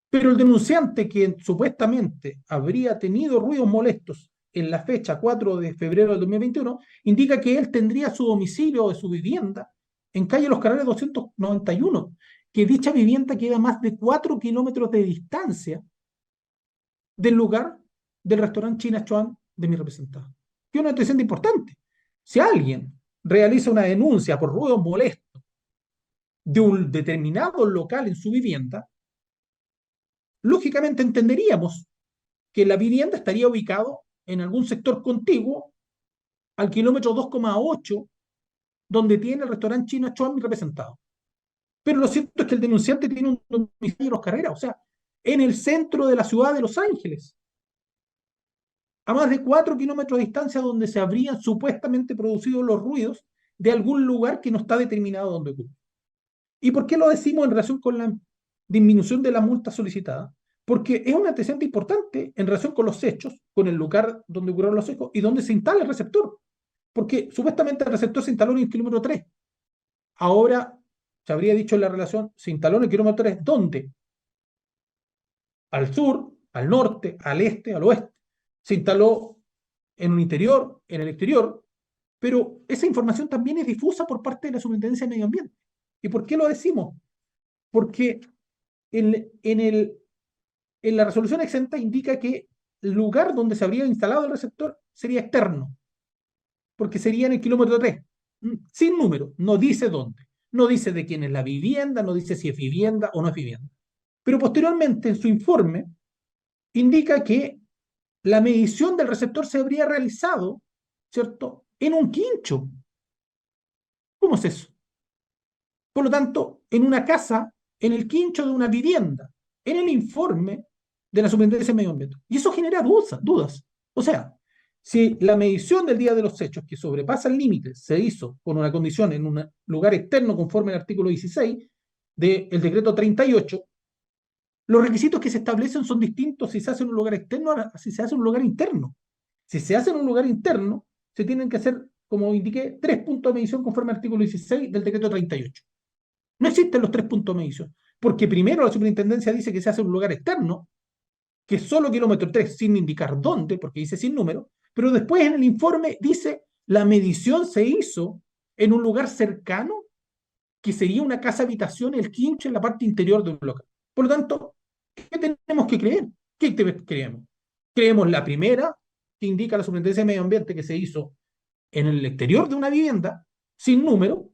Speaker 2: pero el denunciante, que supuestamente habría tenido ruidos molestos en la fecha 4 de febrero del 2021, indica que él tendría su domicilio o su vivienda en calle Los Carreras 291, que dicha vivienda queda a más de 4 kilómetros de distancia del lugar del restaurante China Chuan de mi representado. Que es un antecedente importante. Si alguien realiza una denuncia por ruidos molestos de un determinado local en su vivienda, lógicamente entenderíamos que la vivienda estaría ubicado en algún sector contiguo al kilómetro 2,8, donde tiene el restaurante China Chuan mi representado. Pero lo cierto es que el denunciante tiene un domicilio en Los Carreras, o sea, en el centro de la ciudad de Los Ángeles. a más de 4 kilómetros de distancia donde se habrían supuestamente producido los ruidos de algún lugar que no está determinado donde ocurre. ¿Y por qué lo decimos en relación con la disminución de la multa solicitada? Porque es un antecedente importante en relación con los hechos, con el lugar donde ocurrieron los hechos y donde se instala el receptor. Porque supuestamente el receptor se instaló en el kilómetro 3. Ahora, se habría dicho en la relación, se instaló en el kilómetro 3. ¿Dónde? Al sur, al norte, al este, al oeste. Se instaló en un interior, en el exterior, pero esa información también es difusa por parte de la Superintendencia de Medio Ambiente. ¿Y por qué lo decimos? Porque en la resolución exenta indica que el lugar donde se habría instalado el receptor sería externo, porque sería en el kilómetro 3, sin número, no dice dónde, no dice de quién es la vivienda, no dice si es vivienda o no es vivienda. Pero posteriormente, en su informe, indica que la medición del receptor se habría realizado, ¿cierto?, en un quincho. ¿Cómo es eso? Por lo tanto, en una casa, en el quincho de una vivienda, en el informe de la Superintendencia de Medio Ambiente. Y eso genera dudas. O sea, si la medición del día de los hechos que sobrepasa el límite se hizo con una condición en un lugar externo conforme al artículo 16 del decreto 38, los requisitos que se establecen son distintos si se hace en un lugar externo a si se hace en un lugar interno. Si se hace en un lugar interno, se tienen que hacer, como indiqué, 3 puntos de medición conforme al artículo 16 del decreto 38. No existen los 3 puntos de medición, porque primero la superintendencia dice que se hace en un lugar externo, que es solo kilómetro 3, sin indicar dónde, porque dice sin número, pero después en el informe dice la medición se hizo en un lugar cercano, que sería una casa habitación, el quincho en la parte interior de un local. Por lo tanto, ¿qué tenemos que creer? ¿Qué creemos? Creemos la primera, que indica la Superintendencia de Medio Ambiente que se hizo en el exterior de una vivienda, sin número,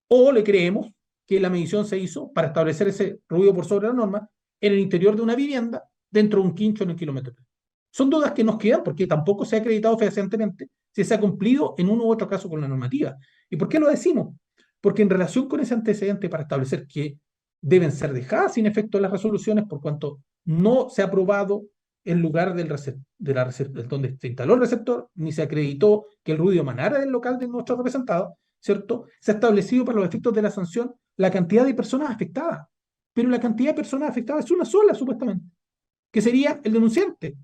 Speaker 2: o le creemos que la medición se hizo para establecer ese ruido por sobre la norma en el interior de una vivienda dentro de un quincho en el kilómetro 3. Son dudas que nos quedan porque tampoco se ha acreditado fehacientemente si se ha cumplido en uno u otro caso con la normativa. ¿Y por qué lo decimos? Porque en relación con ese antecedente para establecer que deben ser dejadas sin efecto las resoluciones por cuanto no se ha aprobado el lugar donde se instaló el receptor, ni se acreditó que el ruido emanara del local de nuestro representado, ¿cierto? Se ha establecido para los efectos de la sanción la cantidad de personas afectadas, pero la cantidad de personas afectadas es una sola, supuestamente, que sería el denunciante.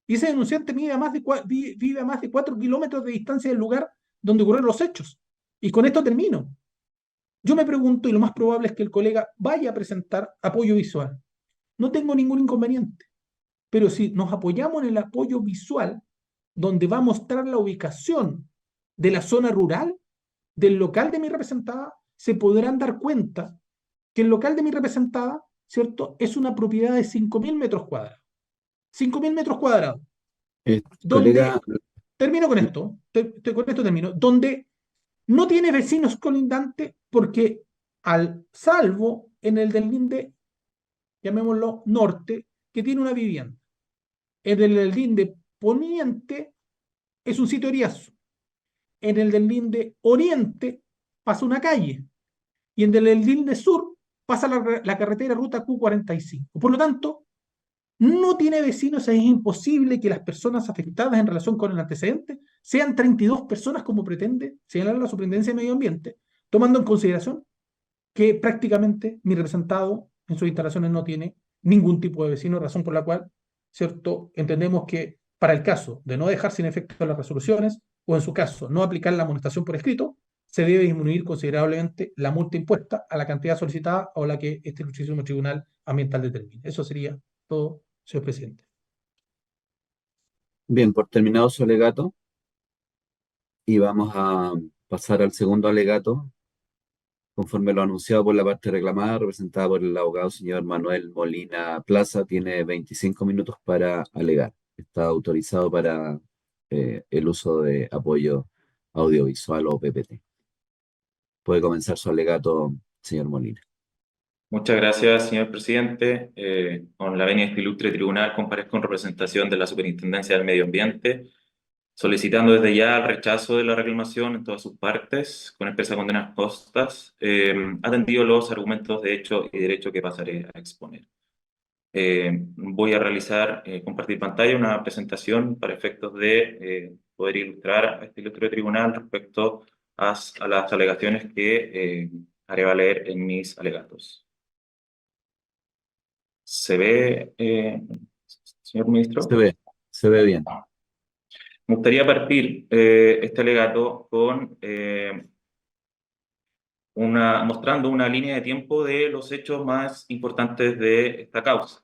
Speaker 2: Y ese denunciante vive a más de 4 kilómetros de distancia del lugar donde ocurrieron los hechos. Y con esto termino. Yo me pregunto, y lo más probable es que el colega vaya a presentar apoyo visual. No tengo ningún inconveniente, pero si nos apoyamos en el apoyo visual, donde va a mostrar la ubicación de la zona rural, del local de mi representada, se podrán dar cuenta que el local de mi representada, ¿cierto?, es una propiedad de 5.000 metros cuadrados. 5.000 metros cuadrados.
Speaker 1: Colega,
Speaker 2: Donde, termino con esto, con esto termino, donde no tiene vecinos colindantes porque al salvo en el del linde, llamémoslo norte, que tiene una vivienda. En el del linde poniente es un sitio eriazo. En el del linde oriente pasa una calle. Y en el del linde sur pasa la carretera ruta Q45. Por lo tanto, no tiene vecinos, es imposible que las personas afectadas en relación con el antecedente sean 32 personas como pretende señalar la Superintendencia de Medio Ambiente, tomando en consideración que prácticamente mi representado en sus instalaciones no tiene ningún tipo de vecino, razón por la cual, ¿cierto?, entendemos que para el caso de no dejar sin efecto las resoluciones o en su caso no aplicar la amonestación por escrito, se debe disminuir considerablemente la multa impuesta a la cantidad solicitada o la que este Ilustrísimo Tribunal Ambiental determine. Eso sería todo, señor presidente.
Speaker 1: bien, por terminado su alegato, y vamos a pasar al segundo alegato, conforme lo anunciado por la parte reclamada, representada por el abogado señor Manuel Molina Plaza, tiene 25 minutos para alegar. Está autorizado para el uso de apoyo audiovisual o PPT. Puede comenzar su alegato, señor Molina.
Speaker 3: Muchas gracias, señor presidente. Con la venia de este ilustre tribunal, comparezco en representación de la Superintendencia del Medio Ambiente, solicitando desde ya el rechazo de la reclamación en todas sus partes, con expresa condenas postas, atendido los argumentos de hecho y derecho que pasaré a exponer. Voy a realizar, compartir pantalla, una presentación para efectos de poder ilustrar a este ilustre tribunal respecto a las alegaciones que haré valer en mis alegatos. ¿Se ve, señor ministro?
Speaker 1: Se ve bien.
Speaker 3: Me gustaría partir este alegato con mostrando una línea de tiempo de los hechos más importantes de esta causa.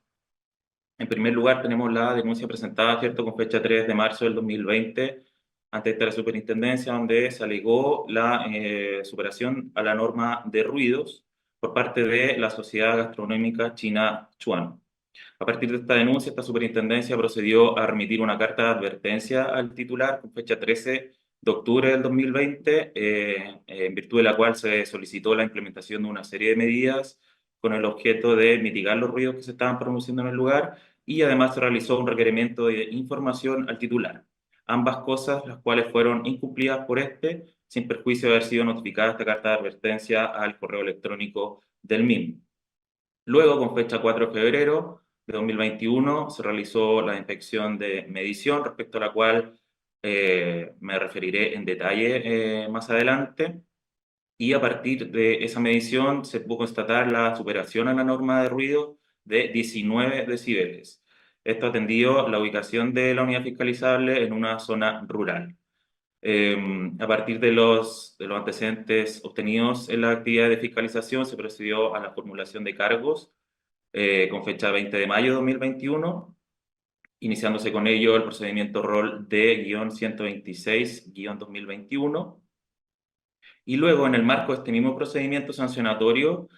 Speaker 3: En primer lugar, tenemos la denuncia presentada, ¿cierto?, con fecha 3 de marzo del 2020 ante la superintendencia, donde se alegó la superación a la norma de ruidos por parte de la Sociedad Gastronómica China Chuan. A partir de esta denuncia, esta superintendencia procedió a remitir una carta de advertencia al titular con fecha 13 de octubre del 2020, en virtud de la cual se solicitó la implementación de una serie de medidas con el objeto de mitigar los ruidos que se estaban produciendo en el lugar, y además se realizó un requerimiento de información al titular. Ambas cosas, las cuales fueron incumplidas por sin perjuicio de haber sido notificada esta carta de advertencia al correo electrónico del mismo. Luego, con fecha 4 de febrero de 2021, se realizó la inspección de medición, respecto a la cual me referiré en detalle más adelante. Y a partir de esa medición se pudo constatar la superación a la norma de ruido de 19 decibeles. Esto atendió la ubicación de la unidad fiscalizable en una zona rural. A partir de los antecedentes obtenidos en la actividad de fiscalización, se procedió a la formulación de cargos con fecha 20 de mayo de 2021, iniciándose con ello el procedimiento rol de -126-2021. Y luego, en el marco de este mismo procedimiento sancionatorio,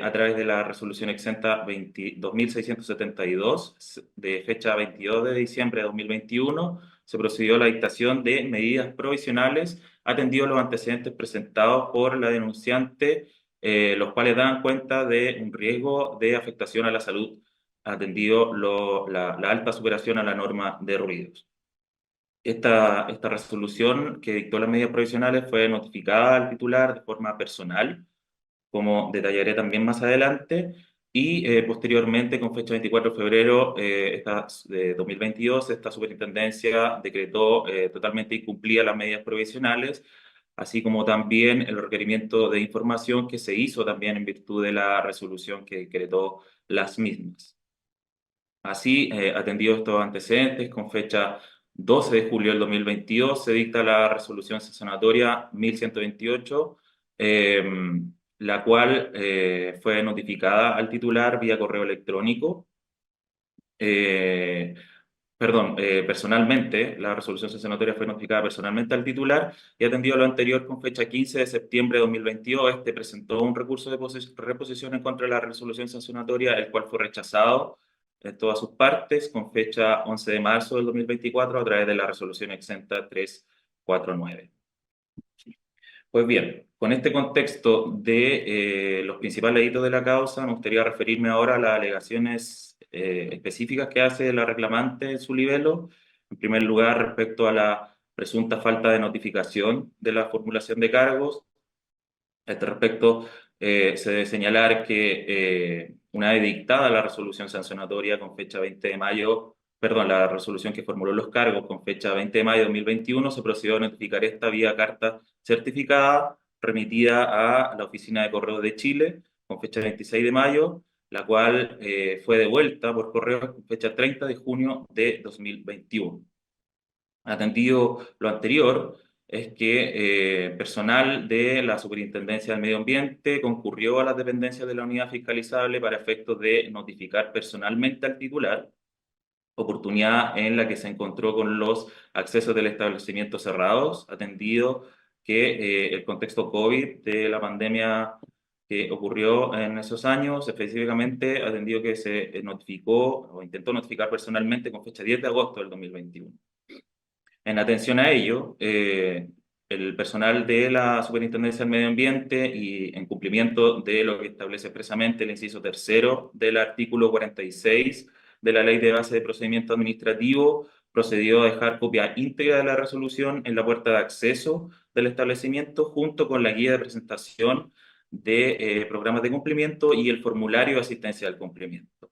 Speaker 3: a través de la resolución exenta 2672, de fecha 22 de diciembre de 2021, se procedió a la dictación de medidas provisionales, atendidos los antecedentes presentados por la denunciante, los cuales dan cuenta de un riesgo de afectación a la salud, atendido la alta superación a la norma de ruidos. Esta resolución que dictó las medidas provisionales fue notificada al titular de forma personal, como detallaré también más adelante, y posteriormente, con fecha 24 de febrero de 2022, esta superintendencia decretó totalmente incumplidas las medidas provisionales, así como también el requerimiento de información que se hizo también en virtud de la resolución que decretó las mismas. Así, atendido estos antecedentes, con fecha 12 de julio del 2022, se dicta la resolución sancionatoria 1128, la cual fue notificada al titular vía correo electrónico. Personalmente, la resolución sancionatoria fue notificada personalmente al titular, y atendido lo anterior, con fecha 15 de septiembre de 2022, presentó un recurso de reposición en contra de la resolución sancionatoria, el cual fue rechazado en todas sus partes, con fecha 11 de marzo del 2024, a través de la resolución exenta 349. Pues bien, con este contexto de los principales delitos de la causa, me gustaría referirme ahora a las alegaciones específicas que hace la reclamante en su libelo. En primer lugar, respecto a la presunta falta de notificación de la formulación de cargos. A este respecto, se debe señalar que una vez dictada la resolución sancionatoria con fecha 20 de mayo, la resolución que formuló los cargos con fecha 20 de mayo de 2021, se procedió a notificar esta vía carta certificada remitida a la Oficina de Correos de Chile con fecha 26 de mayo, la cual fue devuelta por correo con fecha 30 de junio de 2021. Atendido lo anterior, es que personal de la Superintendencia del Medio Ambiente concurrió a las dependencias de la unidad fiscalizable para efectos de notificar personalmente al titular, oportunidad en la que se encontró con los accesos del establecimiento cerrados, atendido que el contexto COVID de la pandemia que ocurrió en esos años, específicamente atendido que se notificó o intentó notificar personalmente con fecha 10 de agosto del 2021. En atención a ello, el personal de la Superintendencia del Medio Ambiente, y en cumplimiento de lo que establece expresamente el inciso tercero del artículo 46 de la Ley de Base de Procedimiento Administrativo, procedió a dejar copia íntegra de la resolución en la puerta de acceso del establecimiento, junto con la guía de presentación de programas de cumplimiento y el formulario de asistencia al cumplimiento.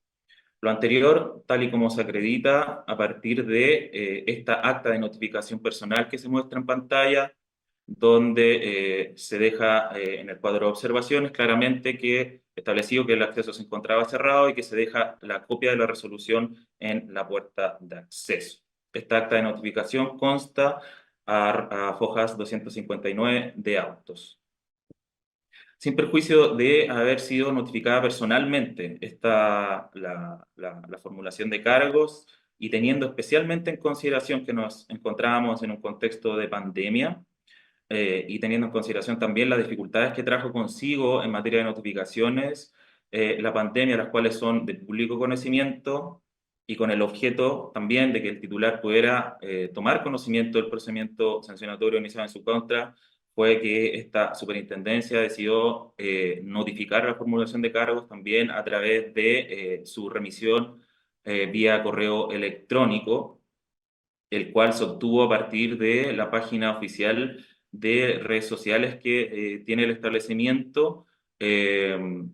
Speaker 3: Lo anterior, tal y como se acredita a partir de esta acta de notificación personal que se muestra en pantalla, donde se deja en el cuadro de observaciones claramente que establecido que el acceso se encontraba cerrado y que se deja la copia de la resolución en la puerta de acceso. Esta acta de notificación consta a fojas 259 de autos. Sin perjuicio de haber sido notificada personalmente la formulación de cargos y teniendo especialmente en consideración que nos encontrábamos en un contexto de pandemia, y teniendo en consideración también las dificultades que trajo consigo en materia de notificaciones, la pandemia, las cuales son de público conocimiento y con el objeto también de que el titular pudiera tomar conocimiento del procedimiento sancionatorio iniciado en su contra, fue que esta superintendencia decidió notificar la formulación de cargos también a través de su remisión vía correo electrónico, el cual se obtuvo a partir de la página oficial de redes sociales que tiene el establecimiento, tal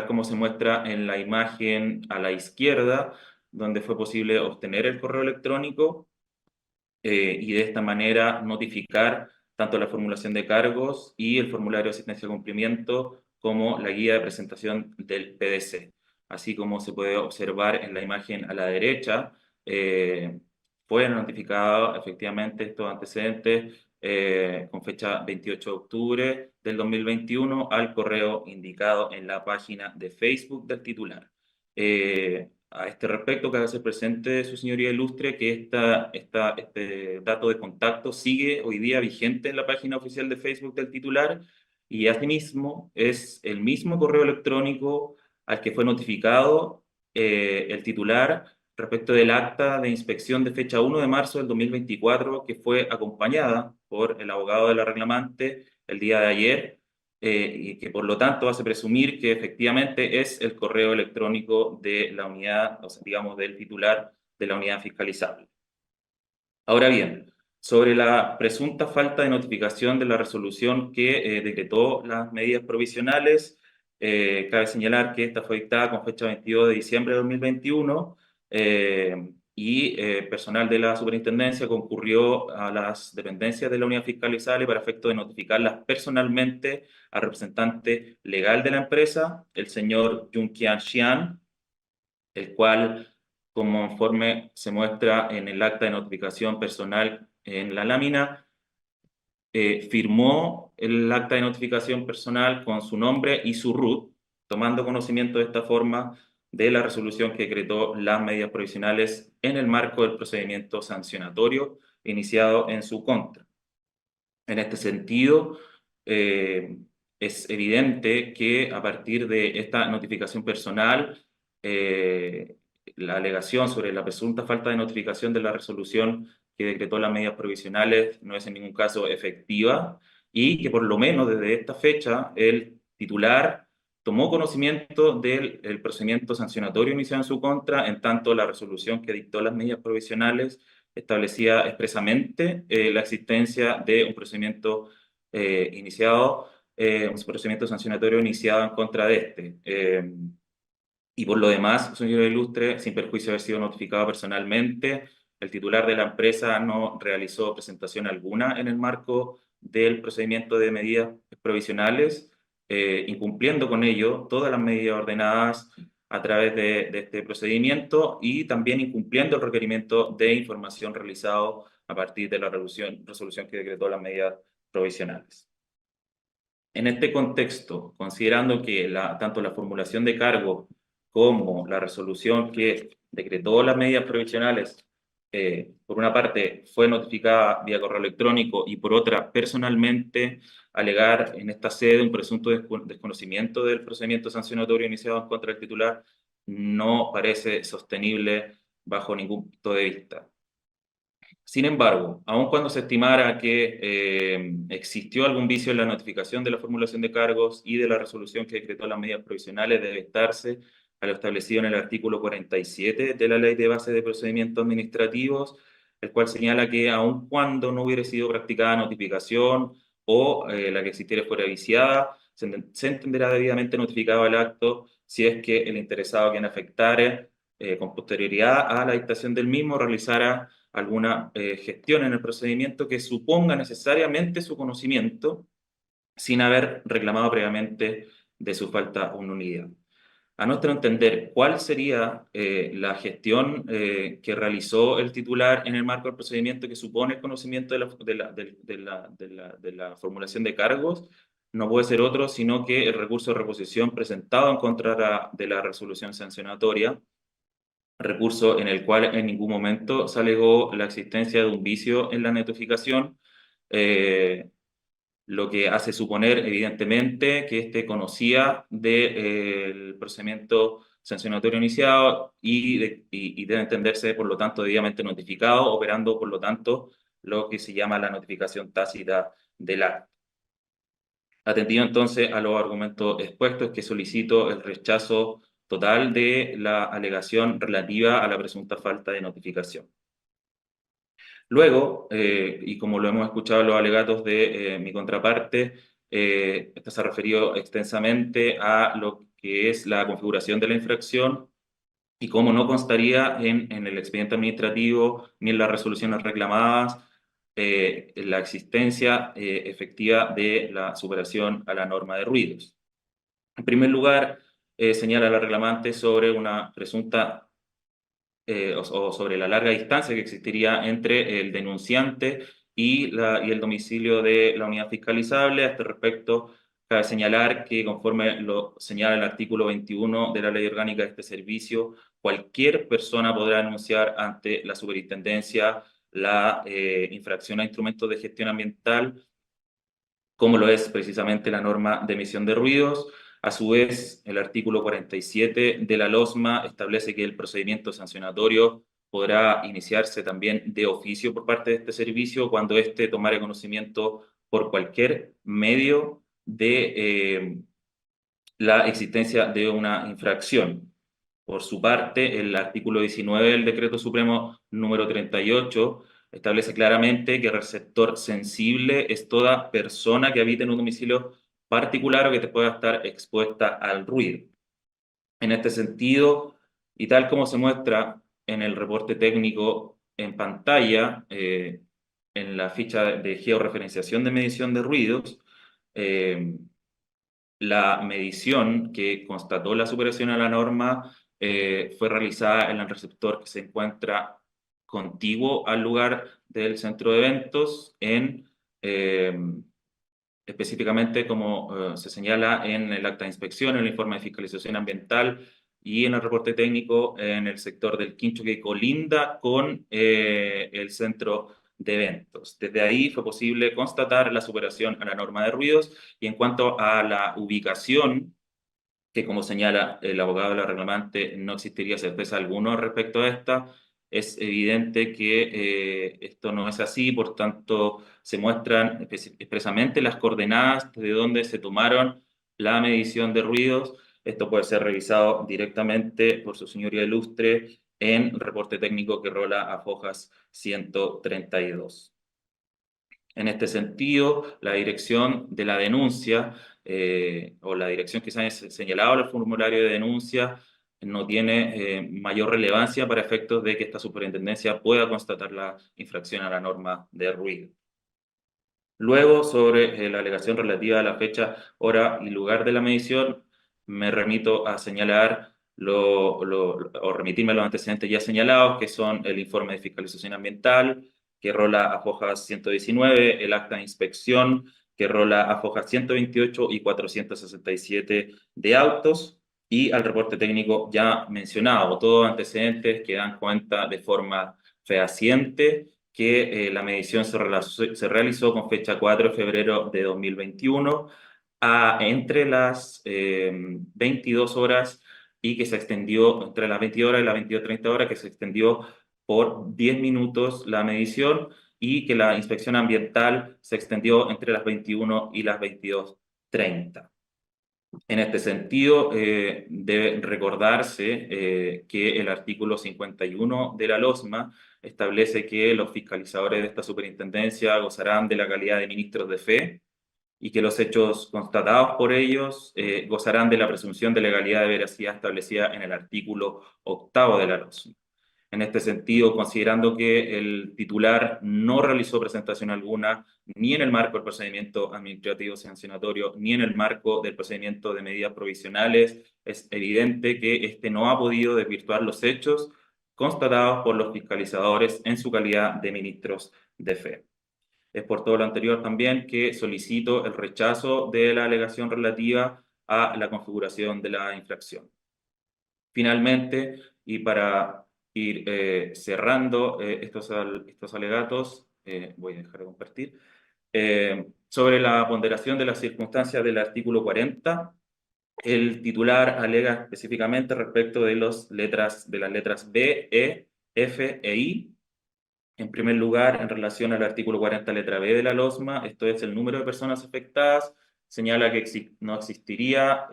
Speaker 3: como se muestra en la imagen a la izquierda, donde fue posible obtener el correo electrónico y de esta manera notificar tanto la formulación de cargos y el formulario de asistencia a cumplimiento como la guía de presentación del PDC. Así como se puede observar en la imagen a la derecha, fueron notificados efectivamente estos antecedentes con fecha 28 de octubre del 2021 al correo indicado en la página de Facebook del titular. A este respecto, cabe hacer presente, su señoría ilustre, que este dato de contacto sigue hoy día vigente en la página oficial de Facebook del titular y asimismo es el mismo correo electrónico al que fue notificado el titular respecto del acta de inspección de fecha 1 de marzo del 2024, que fue acompañada por el abogado de la reclamante el día de ayer, y que por lo tanto hace presumir que efectivamente es el correo electrónico de la unidad, o sea, digamos, del titular de la unidad fiscalizable. Ahora bien, sobre la presunta falta de notificación de la resolución que decretó las medidas provisionales, cabe señalar que esta fue dictada con fecha 22 de diciembre de 2021 y personal de la superintendencia concurrió a las dependencias de la unidad fiscalizable para efecto de notificarlas personalmente al representante legal de la empresa, el señor Junkian Xian, el cual, conforme se muestra en el acta de notificación personal en la lámina, firmó el acta de notificación personal con su nombre y su RUT, tomando conocimiento de esta forma de la resolución que decretó las medidas provisionales en el marco del procedimiento sancionatorio iniciado en su contra. En este sentido, es evidente que a partir de esta notificación personal, la alegación sobre la presunta falta de notificación de la resolución que decretó las medidas provisionales no es en ningún caso efectiva y que por lo menos desde esta fecha el titular tomó conocimiento del procedimiento sancionatorio iniciado en su contra, en tanto la resolución que dictó las medidas provisionales establecía expresamente la existencia de un procedimiento un procedimiento sancionatorio iniciado en contra de este. Y por lo demás, señor ilustre, sin perjuicio de haber sido notificado personalmente, el titular de la empresa no realizó presentación alguna en el marco del procedimiento de medidas provisionales, incumpliendo con ello todas las medidas ordenadas a través de este procedimiento y también incumpliendo el requerimiento de información realizado a partir de la resolución que decretó las medidas provisionales. En este contexto, considerando que tanto la formulación de cargo como la resolución que decretó las medidas provisionales, por una parte fue notificada vía correo electrónico y por otra personalmente alegar en esta sede un presunto desconocimiento del procedimiento sancionatorio iniciado contra el titular, no parece sostenible bajo ningún punto de vista. Sin embargo, aun cuando se estimara que existió algún vicio en la notificación de la formulación de cargos y de la resolución que decretó las medidas provisionales, debe estarse a lo establecido en el artículo 47 de la Ley de Base de Procedimientos Administrativos, el cual señala que aun cuando no hubiera sido practicada notificación o la que existiera fuera viciada, se entenderá debidamente notificado el acto si es que el interesado quien afectare con posterioridad a la dictación del mismo realizara alguna gestión en el procedimiento que suponga necesariamente su conocimiento sin haber reclamado previamente de su falta o nulidad. A nuestro entender, ¿cuál sería la gestión que realizó el titular en el marco del procedimiento que supone el conocimiento de la formulación de cargos? No puede ser otro, sino que el recurso de reposición presentado en contra de la resolución sancionatoria, recurso en el cual en ningún momento se alegó la existencia de un vicio en la notificación, lo que hace suponer, evidentemente, que éste conocía del procedimiento sancionatorio iniciado y debe entenderse, por lo tanto, debidamente notificado, operando, por lo tanto, lo que se llama la notificación tácita del acto. Atendido entonces a los argumentos expuestos, que solicito el rechazo total de la alegación relativa a la presunta falta de notificación. Luego, y como lo hemos escuchado en los alegatos de mi contraparte, esta se ha referido extensamente a lo que es la configuración de la infracción y cómo no constaría en el expediente administrativo ni en las resoluciones reclamadas la existencia efectiva de la superación a la norma de ruidos. En primer lugar, señala la reclamante sobre una presunta o sobre la larga distancia que existiría entre el denunciante y el domicilio de la unidad fiscalizable. A este respecto, cabe señalar que, conforme lo señala el artículo 21 de la Ley Orgánica de este Servicio, cualquier persona podrá denunciar ante la superintendencia la infracción a instrumentos de gestión ambiental, como lo es precisamente la norma de emisión de ruidos. A su vez, el artículo 47 de la LOSMA establece que el procedimiento sancionatorio podrá iniciarse también de oficio por parte de este servicio cuando éste tomare conocimiento por cualquier medio de la existencia de una infracción. Por su parte, el artículo 19 del Decreto Supremo número 38 establece claramente que el receptor sensible es toda persona que habite en un domicilio particular o que te pueda estar expuesta al ruido. En este sentido, y tal como se muestra en el reporte técnico en pantalla, en la ficha de georreferenciación de medición de ruidos, la medición que constató la superación a la norma fue realizada en el receptor que se encuentra contiguo al lugar del centro de eventos, específicamente como se señala en el acta de inspección, en el informe de fiscalización ambiental y en el reporte técnico en el sector del Quincho que colinda con el centro de eventos. Desde ahí fue posible constatar la superación a la norma de ruidos. Y en cuanto a la ubicación, que como señala el abogado de la reclamante, no existiría certeza alguna respecto a esta, es evidente que esto no es así, por tanto se muestran expresamente las coordenadas de donde se tomaron la medición de ruidos. Esto puede ser revisado directamente por su señoría ilustre en reporte técnico que rola a fojas 132. En este sentido, la dirección de la denuncia o la dirección que se ha señalado en el formulario de denuncia no tiene mayor relevancia para efectos de que esta superintendencia pueda constatar la infracción a la norma de ruido. Luego, sobre la alegación relativa a la fecha, hora y lugar de la medición, me remito a señalar o remitirme a los antecedentes ya señalados, que son el informe de fiscalización ambiental, que rola a fojas 119, el acta de inspección, que rola a fojas 128 y 467 de autos, y al reporte técnico ya mencionado, todos antecedentes que dan cuenta de forma fehaciente que la medición se realizó con fecha 4 de febrero de 2021 entre las 22 horas y que se extendió entre las 22 horas y las 22:30 horas, que se extendió por 10 minutos la medición, y que la inspección ambiental se extendió entre las 21 y las 22:30. En este sentido, debe recordarse que el artículo 51 de la LOSMA establece que los fiscalizadores de esta superintendencia gozarán de la calidad de ministros de fe, y que los hechos constatados por ellos gozarán de la presunción de legalidad de veracidad establecida en el artículo 8º de la LOSM. En este sentido, considerando que el titular no realizó presentación alguna ni en el marco del procedimiento administrativo sancionatorio ni en el marco del procedimiento de medidas provisionales, es evidente que éste no ha podido desvirtuar los hechos constatados por los fiscalizadores en su calidad de ministros de fe. Es por todo lo anterior también que solicito el rechazo de la alegación relativa a la configuración de la infracción. Finalmente, y para ir cerrando estos alegatos, voy a dejar de compartir, sobre la ponderación de las circunstancias del artículo 40, el titular alega específicamente respecto de las letras B, E, F e I. En primer lugar, en relación al artículo 40, letra B de la LOSMA, esto es el número de personas afectadas, señala que no existiría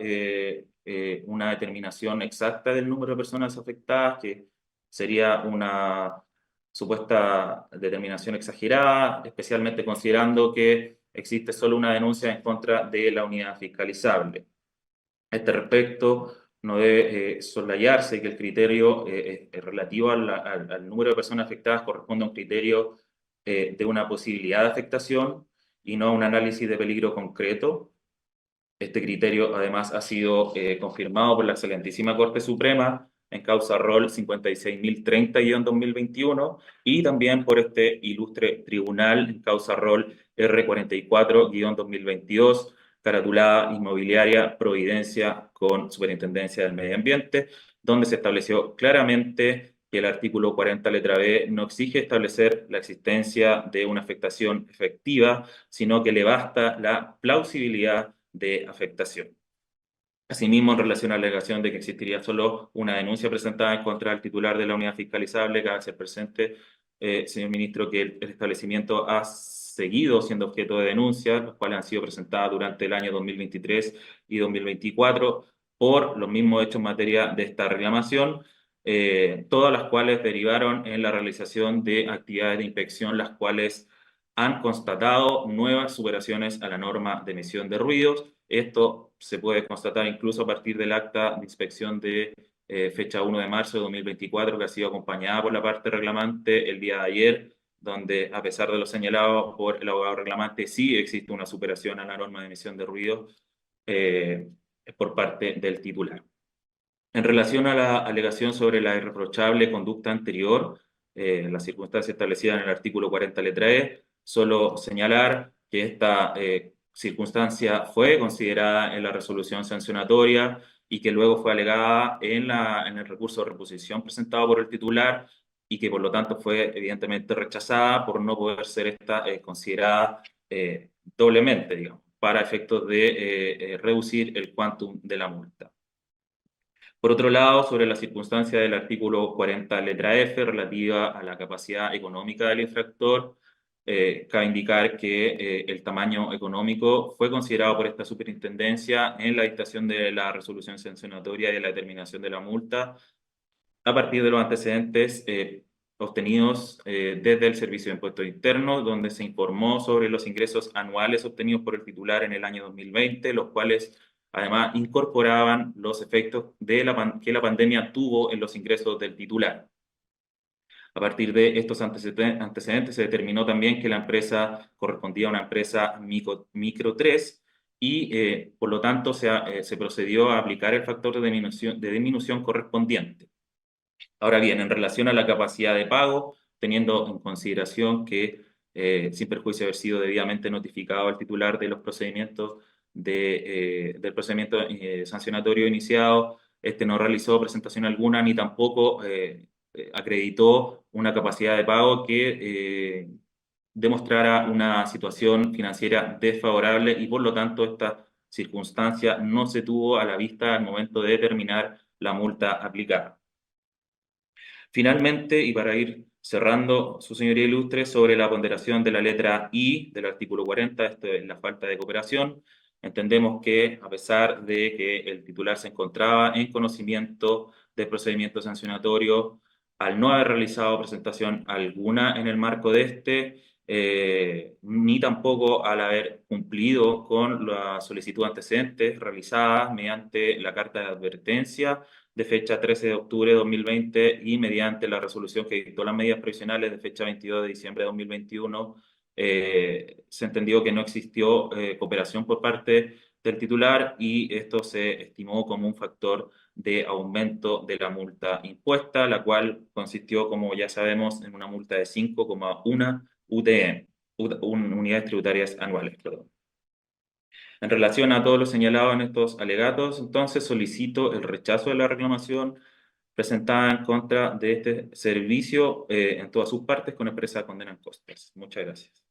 Speaker 3: una determinación exacta del número de personas afectadas, que sería una supuesta determinación exagerada, especialmente considerando que existe solo una denuncia en contra de la unidad fiscalizable. A este respecto, no debe soslayarse que el criterio relativo al número de personas afectadas corresponde a un criterio de una posibilidad de afectación y no a un análisis de peligro concreto. Este criterio, además, ha sido confirmado por la excelentísima Corte Suprema en causa Rol 56.030-2021 y también por este ilustre tribunal en causa Rol R44-2022, caratulada Inmobiliaria Providencia con Superintendencia del Medio Ambiente, donde se estableció claramente que el artículo 40, letra B, no exige establecer la existencia de una afectación efectiva, sino que le basta la plausibilidad de afectación. Asimismo, en relación a la alegación de que existiría solo una denuncia presentada en contra del titular de la unidad fiscalizable, cabe hacer presente, señor ministro, que el establecimiento ha seguido siendo objeto de denuncias, las cuales han sido presentadas durante el año 2023 y 2024 por los mismos hechos en materia de esta reclamación, todas las cuales derivaron en la realización de actividades de inspección, las cuales han constatado nuevas superaciones a la norma de emisión de ruidos. Esto se puede constatar incluso a partir del acta de inspección de fecha 1 de marzo de 2024, que ha sido acompañada por la parte reclamante el día de ayer, donde a pesar de lo señalado por el abogado reclamante, sí existe una superación a la norma de emisión de ruidos por parte del titular. En relación a la alegación sobre la irreprochable conducta anterior, las circunstancias establecidas en el artículo 40, letra E, solo señalar que esta circunstancia fue considerada en la resolución sancionatoria y que luego fue alegada en el recurso de reposición presentado por el titular y que por lo tanto fue evidentemente rechazada por no poder ser esta considerada doblemente, digamos, para efectos de reducir el quantum de la multa. Por otro lado, sobre la circunstancia del artículo 40, letra F, relativa a la capacidad económica del infractor, cabe indicar que el tamaño económico fue considerado por esta superintendencia en la dictación de la resolución sancionatoria y de la determinación de la multa a partir de los antecedentes obtenidos desde el Servicio de Impuestos Internos, donde se informó sobre los ingresos anuales obtenidos por el titular en el año 2020, los cuales además incorporaban los efectos de que la pandemia tuvo en los ingresos del titular. A partir de estos antecedentes se determinó también que la empresa correspondía a una empresa micro 3 y por lo tanto se procedió a aplicar el factor de disminución correspondiente. Ahora bien, en relación a la capacidad de pago, teniendo en consideración que sin perjuicio de haber sido debidamente notificado al titular de los procedimientos del procedimiento sancionatorio iniciado, este no realizó presentación alguna ni tampoco acreditó una capacidad de pago que demostrara una situación financiera desfavorable y por lo tanto esta circunstancia no se tuvo a la vista al momento de determinar la multa aplicada. Finalmente, y para ir cerrando, su señoría ilustre, sobre la ponderación de la letra I del artículo 40, esto es la falta de cooperación, entendemos que a pesar de que el titular se encontraba en conocimiento del procedimiento sancionatorio, al no haber realizado presentación alguna en el marco de este, ni tampoco al haber cumplido con la solicitud antecedentes realizada mediante la carta de advertencia de fecha 13 de octubre de 2020 y mediante la resolución que dictó las medidas provisionales de fecha 22 de diciembre de 2021, se entendió que no existió cooperación por parte del titular y esto se estimó como un factor de aumento de la multa impuesta, la cual consistió, como ya sabemos, en una multa de 5,1 UTM, unidades tributarias anuales, perdón. En relación a todo lo señalado en estos alegatos, entonces solicito el rechazo de la reclamación presentada en contra de este servicio en todas sus partes con expresa condena en costas. Muchas gracias.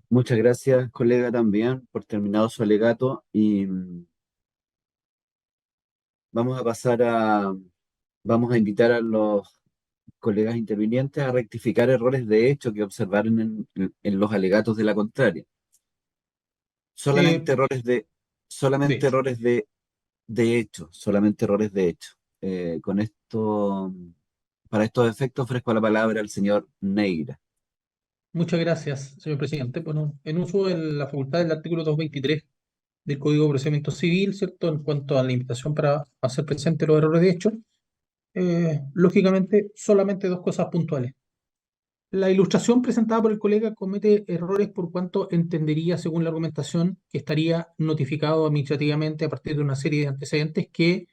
Speaker 1: Muchas gracias, colega, también por terminado su alegato y vamos a pasar vamos a invitar a los colegas intervinientes a rectificar errores de hecho que observaron en los alegatos de la contraria. Solamente
Speaker 2: De
Speaker 1: errores solamente
Speaker 2: hecho.
Speaker 1: errores de hecho, solamente errores de hecho. Con esto, para estos efectos, ofrezco la palabra al señor Neira.
Speaker 2: Muchas gracias, señor presidente. Bueno, en uso de la facultad del artículo 223 del Código de Procedimiento Civil, ¿cierto? En cuanto a la invitación para hacer presente los errores de hecho, lógicamente, solamente dos cosas puntuales. La ilustración presentada por el colega comete errores por cuanto entendería, según la argumentación, que estaría notificado administrativamente a partir de una serie de antecedentes que,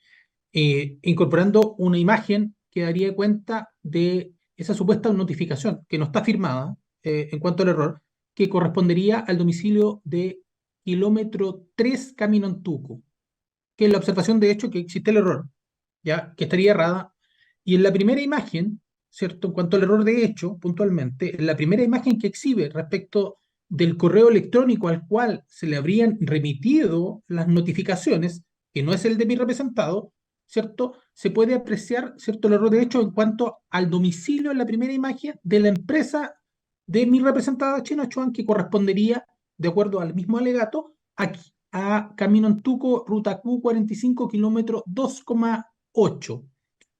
Speaker 2: incorporando una imagen que daría cuenta de esa supuesta notificación, que no está firmada, en cuanto al error, que correspondería al domicilio de kilómetro 3 Camino Antuco, que es la observación de hecho que existe el error, ya que estaría errada. Y en la primera imagen, ¿cierto? En cuanto al error de hecho, puntualmente, en la primera imagen que exhibe respecto del correo electrónico al cual se le habrían remitido las notificaciones, que no es el de mi representado, ¿cierto? Se puede apreciar, ¿cierto?, el error de hecho en cuanto al domicilio en la primera imagen de la empresa de mi representada China Chuan, que correspondería, de acuerdo al mismo alegato, a Camino Antuco, ruta Q45, kilómetro 2,8.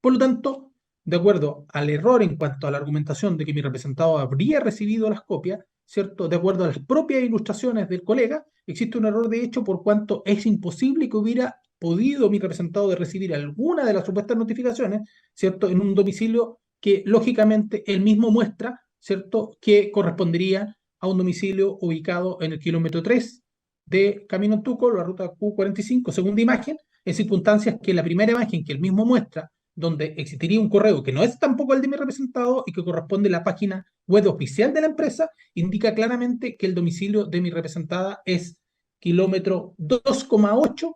Speaker 2: Por lo tanto, de acuerdo al error en cuanto a la argumentación de que mi representado habría recibido las copias, ¿cierto? De acuerdo a las propias ilustraciones del colega, existe un error de hecho por cuanto es imposible que hubiera podido mi representado de recibir alguna de las supuestas notificaciones, ¿cierto? En un domicilio que lógicamente él mismo muestra, ¿cierto? Que correspondería a un domicilio ubicado en el kilómetro 3 de Camino Antuco, la ruta Q45, segunda imagen, en circunstancias que la primera imagen que él mismo muestra, donde existiría un correo que no es tampoco el de mi representado y que corresponde a la página web oficial de la empresa, indica claramente que el domicilio de mi representada es kilómetro 2,8,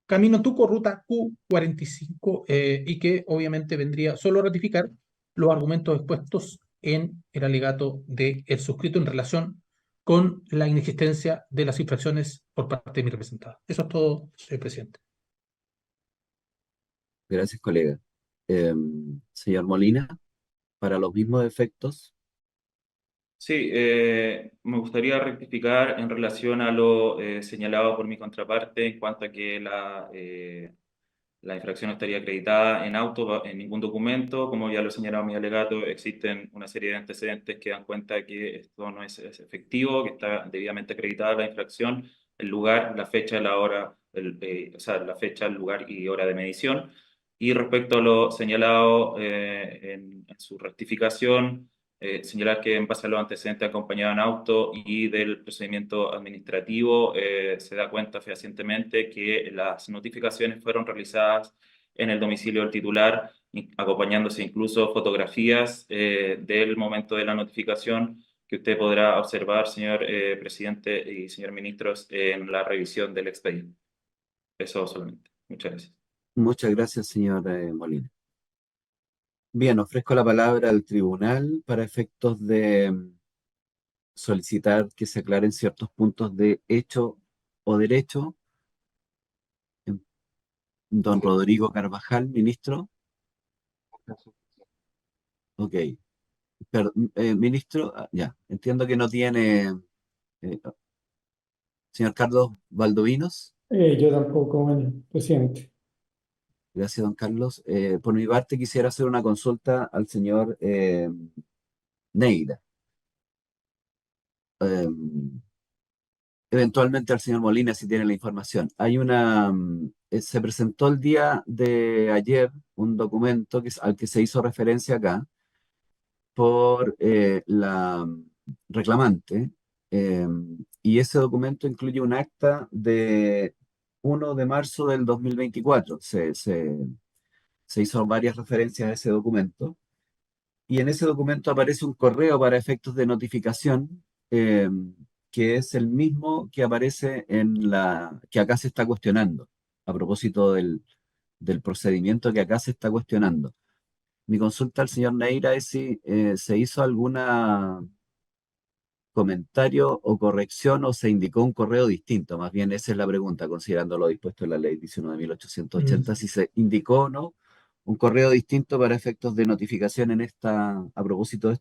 Speaker 2: Camino Tuco, ruta Q45, y que obviamente vendría solo a ratificar los argumentos expuestos en el alegato del suscrito en relación con la inexistencia de las infracciones por parte de mi representada. Eso es todo, señor presidente.
Speaker 1: Gracias, colega. Señor Molina, para los mismos efectos,
Speaker 3: Sí, me gustaría rectificar en relación a lo señalado por mi contraparte en cuanto a que la infracción no estaría acreditada en auto, en ningún documento. Como ya lo señalaba mi alegato, existen una serie de antecedentes que dan cuenta de que esto no es efectivo, que está debidamente acreditada la infracción, el lugar, la fecha, la hora, o sea, la fecha, el lugar y hora de medición. Y respecto a lo señalado en su rectificación, señalar que en base a los antecedentes acompañados en auto y del procedimiento administrativo, se da cuenta fehacientemente que las notificaciones fueron realizadas en el domicilio del titular, acompañándose incluso fotografías del momento de la notificación que usted podrá observar, señor presidente y señor ministros, en la revisión del expediente. Eso solamente. Muchas gracias.
Speaker 1: muchas gracias, señor Molina. Bien, ofrezco la palabra al tribunal para efectos de solicitar que se aclaren ciertos puntos de hecho o derecho. Don Rodrigo Carvajal, ministro. Ok. Ministro, ya, entiendo que no tiene. eh, Señor Carlos Valdovinos.
Speaker 5: Yo tampoco, bueno, presidente.
Speaker 1: Gracias, don Carlos. Por mi parte, quisiera hacer una consulta al señor Neira. Eh, Eventualmente al señor Molina, si tiene la información. Se presentó el día de ayer un documento al que se hizo referencia acá por la reclamante, eh, y ese documento incluye un acta de 1 de marzo del 2024. Se hizo varias referencias a ese documento. Y en ese documento aparece un correo para efectos de notificación, que es el mismo que aparece que acá se está cuestionando, a propósito del procedimiento que acá se está cuestionando. Mi consulta al señor Neira es si se hizo alguna comentario o corrección o se indicó un correo distinto. Más bien esa es la pregunta, considerando lo dispuesto en la ley 19.880,
Speaker 2: Mm.
Speaker 1: si se indicó o no un correo distinto para efectos de notificación a propósito de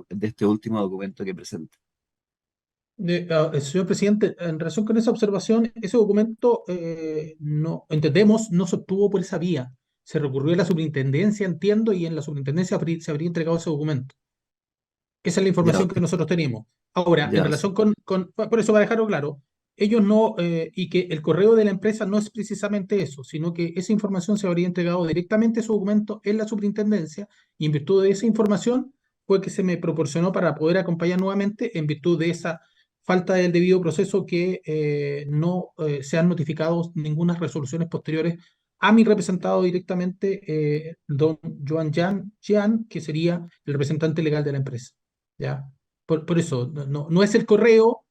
Speaker 1: de este último documento que presenta.
Speaker 2: Señor presidente, en relación con esa observación, ese documento, no entendemos, no se obtuvo por esa vía. Se recurrió a la superintendencia, entiendo, y en la superintendencia se habría entregado ese documento. Esa es la
Speaker 1: Ya,
Speaker 2: información que nosotros tenemos. Ahora, en
Speaker 1: ya,
Speaker 2: relación por eso, para dejarlo claro, ellos no, y que el correo de la empresa no es precisamente eso, sino que esa información se habría entregado directamente, su documento, en la superintendencia, y en virtud de esa información fue que se me proporcionó para poder acompañar nuevamente, en virtud de esa falta del debido proceso, que no se han notificado ninguna resoluciones posteriores a mi representado directamente, don Joan Jian, que sería el representante legal de la empresa. ¿Ya? Por eso, no es el correo,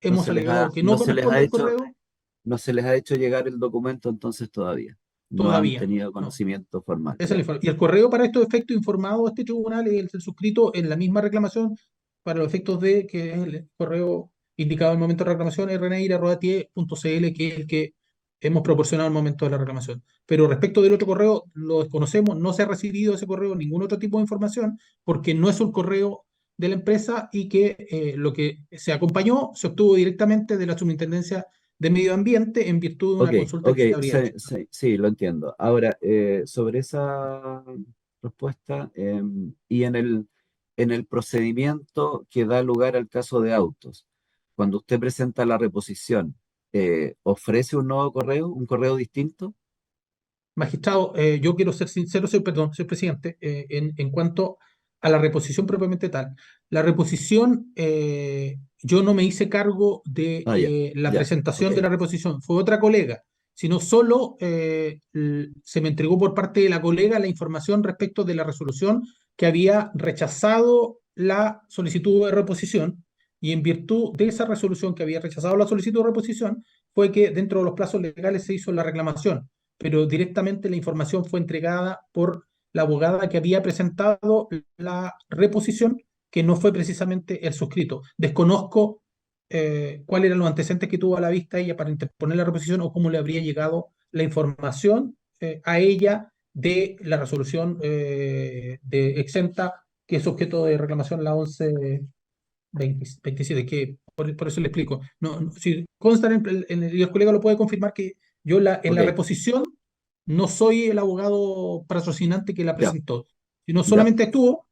Speaker 1: no
Speaker 2: hemos
Speaker 1: se les ha,
Speaker 2: alegado que no
Speaker 1: no se les
Speaker 2: corresponde
Speaker 1: ha
Speaker 2: al
Speaker 1: hecho,
Speaker 2: correo
Speaker 1: no se les ha hecho llegar el documento entonces todavía. No han
Speaker 2: todavía.
Speaker 1: tenido
Speaker 2: No.
Speaker 1: conocimiento formal,
Speaker 2: Esa es la
Speaker 1: ya.
Speaker 2: y el correo para estos efectos informado a este tribunal es el suscrito en la misma reclamación para los efectos de que es el correo indicado en el momento de reclamación, rneira.tie.cl, que es el que hemos proporcionado al momento de la reclamación. Pero respecto del otro correo, lo desconocemos, no se ha recibido ese correo ningún otro tipo de información, porque no es un correo de la empresa, y que lo que se acompañó se obtuvo directamente de la Superintendencia de Medio Ambiente en virtud de
Speaker 1: Ok,
Speaker 2: una consulta
Speaker 1: ok,
Speaker 2: que se habría
Speaker 1: sí,
Speaker 2: hecho.
Speaker 1: sí, sí, lo entiendo. Ahora, sobre esa respuesta, y en el procedimiento que da lugar al caso de autos, cuando usted presenta la reposición, ¿ofrece un nuevo correo, un correo distinto?
Speaker 2: Magistrado, yo quiero ser sincero, perdón, señor presidente, en cuanto a la reposición propiamente tal. La reposición, yo no me hice cargo de
Speaker 1: Ah, ya,
Speaker 2: la
Speaker 1: ya, ok,
Speaker 2: presentación de la reposición, fue otra colega, sino solo se me entregó por parte de la colega la información respecto de la resolución que había rechazado la solicitud de reposición, y en virtud de esa resolución que había rechazado la solicitud de reposición, fue que dentro de los plazos legales se hizo la reclamación, pero directamente la información fue entregada por la abogada que había presentado la reposición, que no fue precisamente el suscrito. Desconozco cuáles eran los antecedentes que tuvo a la vista ella para interponer la reposición, o cómo le habría llegado la información a ella de la resolución de exenta, que es objeto de reclamación la 1127, que por eso le explico. Si consta y el colega lo puede confirmar, que yo en
Speaker 1: ok,
Speaker 2: la reposición no soy el abogado patrocinante que la
Speaker 1: ya,
Speaker 2: presentó, sino
Speaker 1: ya,
Speaker 2: solamente actúo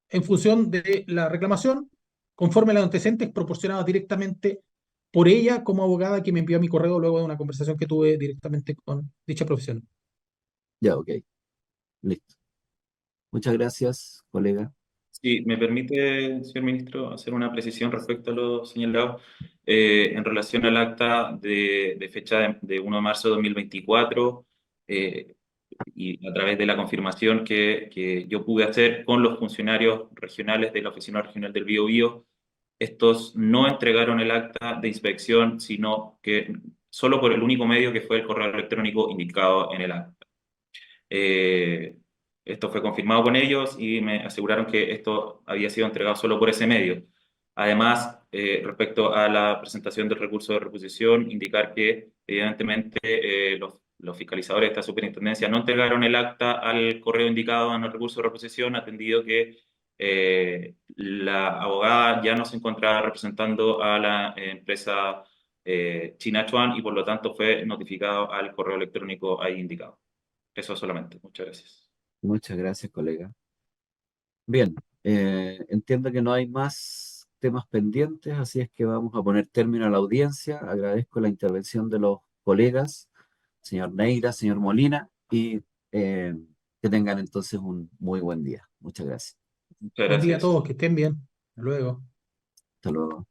Speaker 2: en función de la reclamación, conforme a los antecedentes proporcionados directamente por ella como abogada, que me envió a mi correo luego de una conversación que tuve directamente con dicha profesión.
Speaker 1: ya, ok, listo. Muchas gracias, colega.
Speaker 3: Si me permite, señor ministro, hacer una precisión respecto a lo señalado, en relación al acta de fecha de 1 de marzo de 2024, eh, y a través de la confirmación que yo pude hacer con los funcionarios regionales de la Oficina Regional del Biobío, estos no entregaron el acta de inspección, sino que solo por el único medio, que fue el correo electrónico indicado en el acta. Eh, Esto fue confirmado con ellos y me aseguraron que esto había sido entregado solo por ese medio. Además, respecto a la presentación del recurso de reposición, indicar que evidentemente los fiscalizadores de esta superintendencia no entregaron el acta al correo indicado en el recurso de reposición, atendido que la abogada ya no se encontraba representando a la empresa China Chuan, y por lo tanto fue notificado al correo electrónico ahí indicado. Eso solamente. Muchas gracias.
Speaker 1: Muchas gracias, colega. Bien, entiendo que no hay más temas pendientes, así es que vamos a poner término a la audiencia. Agradezco la intervención de los colegas, señor Neira, señor Molina, y eh, que tengan entonces un muy buen día. Muchas gracias.
Speaker 3: Muchas
Speaker 2: Buen día a
Speaker 3: gracias.
Speaker 2: todos, que estén bien. Hasta luego.
Speaker 1: Hasta luego.